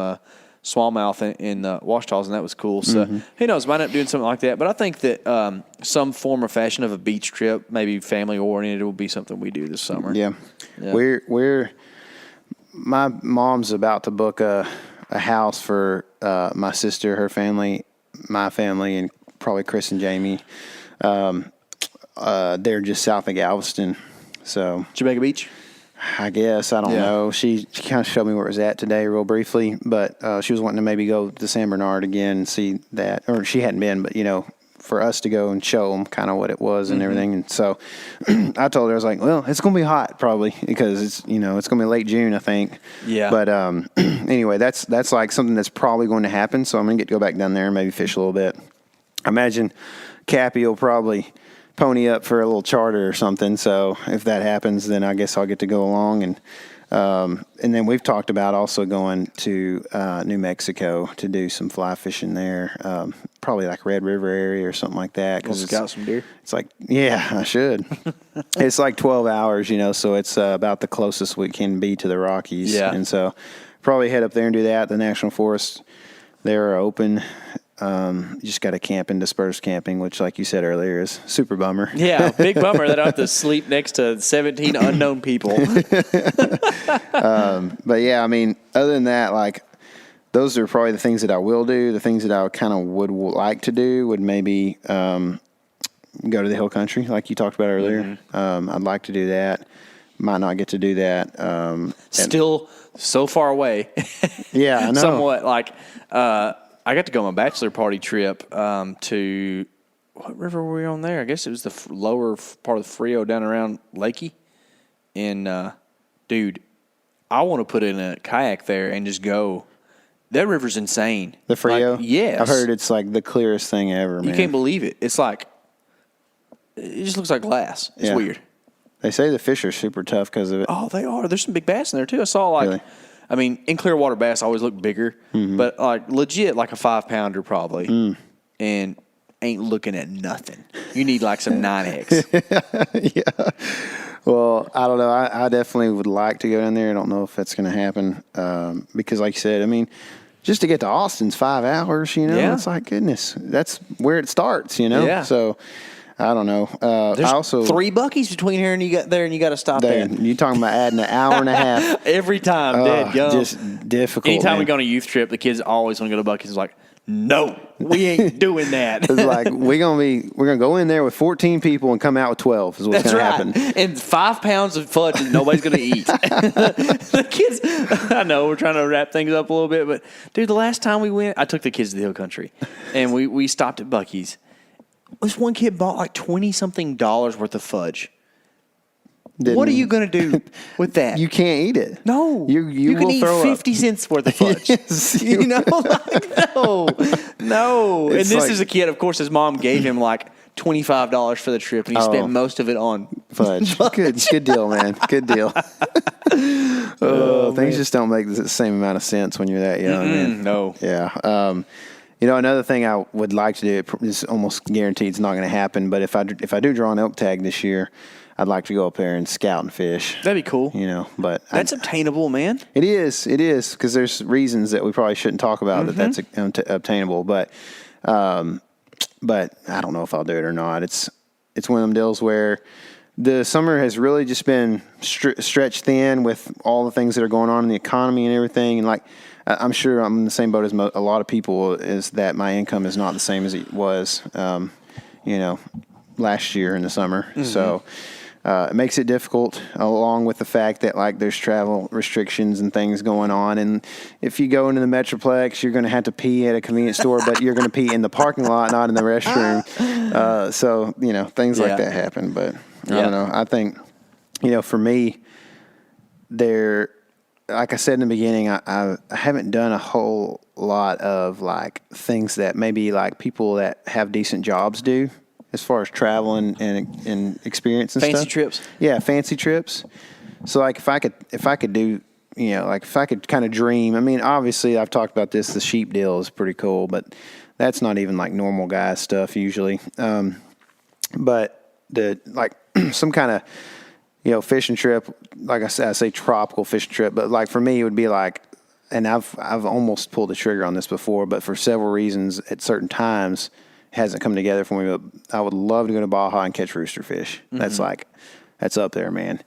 smallmouth in Washita's, and that was cool. So who knows? Might end up doing something like that. But I think that some form or fashion of a beach trip, maybe family-oriented, will be something we do this summer. Yeah. We're my mom's about to book a house for my sister, her family, my family, and probably Chris and Jamie. They're just south of Galveston. So Jamaica Beach? I guess. I don't know. She kind of showed me where it was at today real briefly, but she was wanting to maybe go to San Bernard again and see that. Or she hadn't been, but, for us to go and show them kind of what it was and everything. And so I told her, I was like, well, it's going to be hot probably because it's, it's going to be late June, I think. Yeah. But anyway, that's like something that's probably going to happen. So I'm going to get to go back down there and maybe fish a little bit. I imagine Cappy will probably pony up for a little charter or something. So if that happens, then I guess I'll get to go along. And then we've talked about also going to New Mexico to do some fly fishing there, probably like Red River area or something like that. Go scout some deer? It's like, yeah, I should. It's like 12 hours, so it's about the closest we can be to the Rockies. Yeah. And so probably head up there and do that. The National Forests, they're open. You just got to camp and disperse camping, which, like you said earlier, is super bummer. Yeah, big bummer that I have to sleep next to 17 unknown people. But yeah, I mean, other than that, like those are probably the things that I will do. The things that I kind of would like to do would maybe go to the hill country like you talked about earlier. I'd like to do that. Might not get to do that. Still so far away. Yeah, I know. Somewhat like I got to go on a bachelor party trip to what river were we on there? I guess it was the lower part of the Frio down around Lakey. And dude, I want to put in a kayak there and just go. That river's insane. The Frio? Like, yes. I've heard it's like the clearest thing ever, man. You can't believe it. It's like, it just looks like glass. It's weird. They say the fish are super tough because of it. Oh, they are. There's some big bass in there, too. I saw, like, Really? I mean, in clear water bass always look bigger, but, like, legit, like a 5-pounder probably. And ain't looking at nothing. You need, like, some 9X. Yeah. Well, I don't know. I definitely would like to go down there. I don't know if that's going to happen because, like you said, I mean, just to get to Austin's 5 hours, you know, it's like, goodness, that's where it starts, you know? Yeah. So, I don't know. There's I also 3 Buc-ee's between here and you got there, and you got to stop there. you talking about adding an hour and a half. Every time, dead gum. Just difficult. Anytime we man. go on a youth trip, the kids always want to go to Buc-ee's. Like, no, we ain't doing that. It's like we're gonna go in there with 14 people and come out with 12 is what's That's gonna right. happen. And 5 pounds of fudge that nobody's going to eat. The kids, I know we're trying to wrap things up a little bit, but dude, the last time we went, I took the kids to the hill country, and we stopped at Buc-ee's. This one kid bought like $20-something worth of fudge. What are you going to do with that? You can't eat it. No, you can will eat throw 50 cents worth of fudge. Yes, you know, like, no. And It's this like- is a kid. Of course, his mom gave him like $25 for the trip, and he spent most of it on Fudge. Good deal, man. Good deal. Things just don't make the same amount of sense when you're that young, man. No. Yeah. You know, another thing I would like to do, it's almost guaranteed it's not going to happen, but if I do draw an elk tag this year, I'd like to go up there and scout and fish. That'd be cool. You know, but That's obtainable, man. It is, because there's reasons that we probably shouldn't talk about that's obtainable. But I don't know if I'll do it or not. It's one of them deals where the summer has really just been stretched thin with all the things that are going on in the economy and everything. And like, I'm sure I'm in the same boat as a lot of people, is that my income is not the same as it was, you know, last year in the summer. So. It makes it difficult, along with the fact that like there's travel restrictions and things going on. And if you go into the Metroplex, you're going to have to pee at a convenience store, but you're going to pee in the parking lot, not in the restroom. So, you know, things like that happen. But I don't know. I think, you know, for me, like I said in the beginning, I haven't done a whole lot of like things that maybe like people that have decent jobs do. As far as travel and experience and Fancy stuff. trips. Yeah, fancy trips. So like if I could do, you know, like if I could kind of dream. I mean, obviously I've talked about this. The sheep deal is pretty cool, but that's not even like normal guy stuff usually. But the like some kind of, you know, fishing trip. Like I say tropical fishing trip. But like for me, it would be like, and I've almost pulled the trigger on this before, but for several reasons at certain times. Hasn't come together for me, but I would love to go to Baja and catch rooster fish. That's up there, man.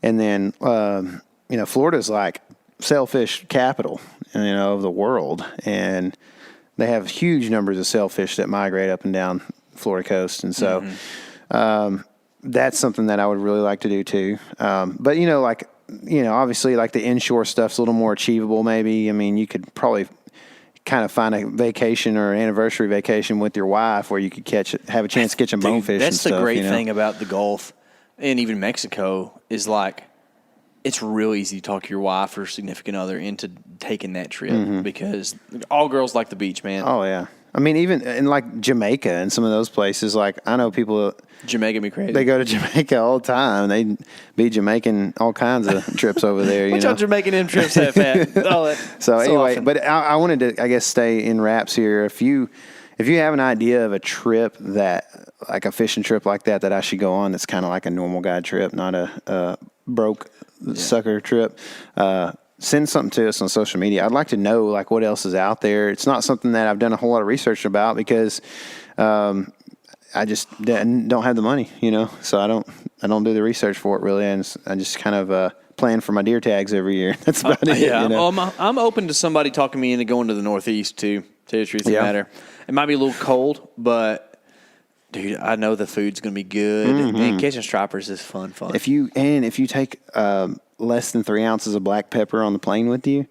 And then, you know, Florida's like sailfish capital, you know, of the world. And they have huge numbers of sailfish that migrate up and down Florida coast. And so, that's something that I would really like to do too. But, you know, like, you know, obviously like the inshore stuff's a little more achievable maybe. I mean, you could probably kind of find a vacation or an anniversary vacation with your wife where you could have a chance to catch some bonefish and stuff. That's the great you know? thing about the Gulf and even Mexico is like it's real easy to talk your wife or significant other into taking that trip because all girls like the beach, man. Oh, yeah. I mean, even in like Jamaica and some of those places, like I know people. Jamaica me crazy. They go to Jamaica all the time. They be Jamaican all kinds of trips over there. Which on Jamaican M trips have had. So anyway, often. but I wanted to, I guess, stay in wraps here. If you have an idea of a trip that, like a fishing trip like that I should go on, that's kind of like a normal guy trip, not a broke sucker trip. Send something to us on social media. I'd like to know like what else is out there. It's not something that I've done a whole lot of research about because I just don't have the money, you know. So I don't do the research for it really, and I just kind of plan for my deer tags every year. That's about it. Yeah, you know? I'm open to somebody talking me into going to the Northeast too. To tell you the truth of the matter, it might be a little cold, but Dude, I know the food's going to be good. And catching stripers is fun. If you take less than 3 ounces of black pepper on the plane with you,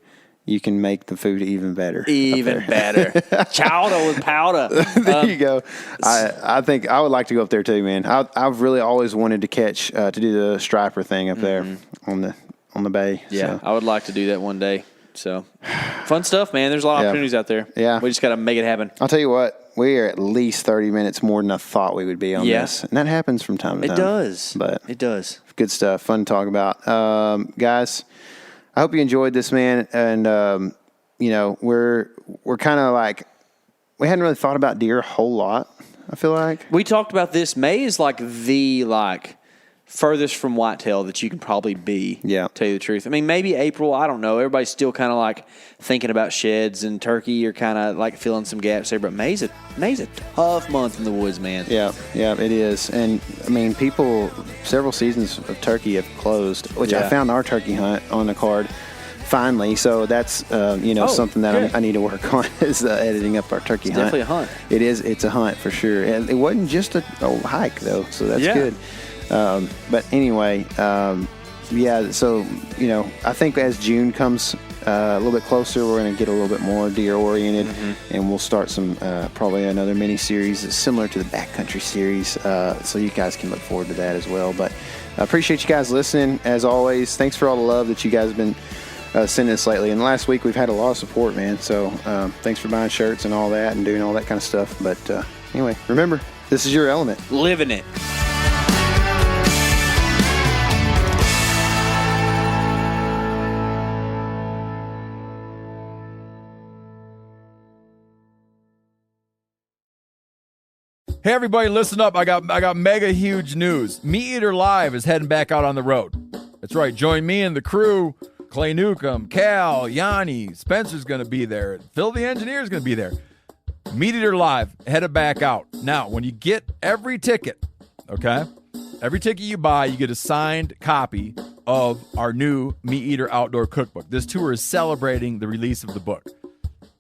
you can make the food even better. Even better. Chowder with powder. There you go. I think I would like to go up there too, man. I've really always wanted to catch to do the striper thing up there on the bay. Yeah, so. I would like to do that one day. So fun stuff, man. There's a lot of opportunities out there. Yeah. We just got to make it happen. I'll tell you what, we are at least 30 minutes more than I thought we would be on this. And that happens from time to time. It does. But it does. Good stuff. Fun to talk about. Guys, I hope you enjoyed this, man. And, we're kind of like, we hadn't really thought about deer a whole lot, I feel like. We talked about this. May is like the furthest from whitetail that you can probably be. Yeah. Tell you the truth. I mean, maybe April, I don't know. Everybody's still kind of like thinking about sheds, and turkey are kind of like filling some gaps there. But May's a tough month in the woods, man. Yeah, it is. And I mean, several seasons of turkey have closed, which I found our turkey hunt on the card finally. So that's, something that I need to work on is editing up our turkey hunt. Definitely a hunt. It is. It's a hunt for sure. And it wasn't just a hike though. So that's good. But anyway, so, I think as June comes a little bit closer, we're going to get a little bit more deer oriented, and we'll start some, probably another mini series similar to the backcountry series. So you guys can look forward to that as well. But I appreciate you guys listening as always. Thanks for all the love that you guys have been sending us lately. And last week we've had a lot of support, man. So thanks for buying shirts and all that and doing all that kind of stuff. But anyway, remember, this is your element. Living it. Hey everybody, listen up. I got mega huge news. Meat Eater Live is heading back out on the road. That's right. Join me and the crew. Clay Newcomb, Cal, Yanni, Spencer's going to be there. Phil the engineer's going to be there. Meat Eater Live headed back out. Now, when you get every ticket, okay? Every ticket you buy, you get a signed copy of our new Meat Eater Outdoor Cookbook. This tour is celebrating the release of the book.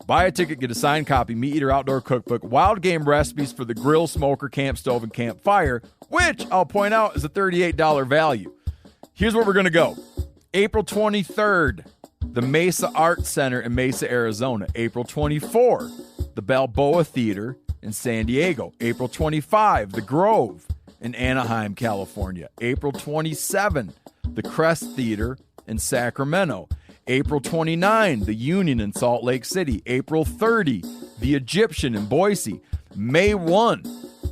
Buy a ticket, get a signed copy, Meat Eater Outdoor Cookbook, wild game recipes for the grill, smoker, camp stove, and campfire, which I'll point out is a $38 value. Here's where we're going to go. April 23rd, the Mesa Art Center in Mesa, Arizona. April 24, the Balboa Theater in San Diego. April 25, the Grove in Anaheim, California. April 27, the Crest Theater in Sacramento. April 29, the Union in Salt Lake City. April 30, the Egyptian in Boise. May 1,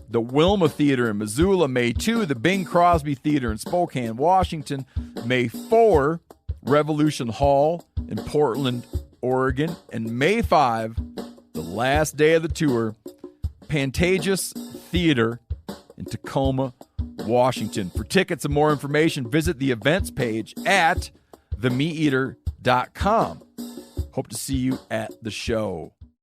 the Wilma Theater in Missoula. May 2, the Bing Crosby Theater in Spokane, Washington. May 4, Revolution Hall in Portland, Oregon. And May 5, the last day of the tour, Pantages Theater in Tacoma, Washington. For tickets and more information, visit the events page at themeateater.com. Hope to see you at the show.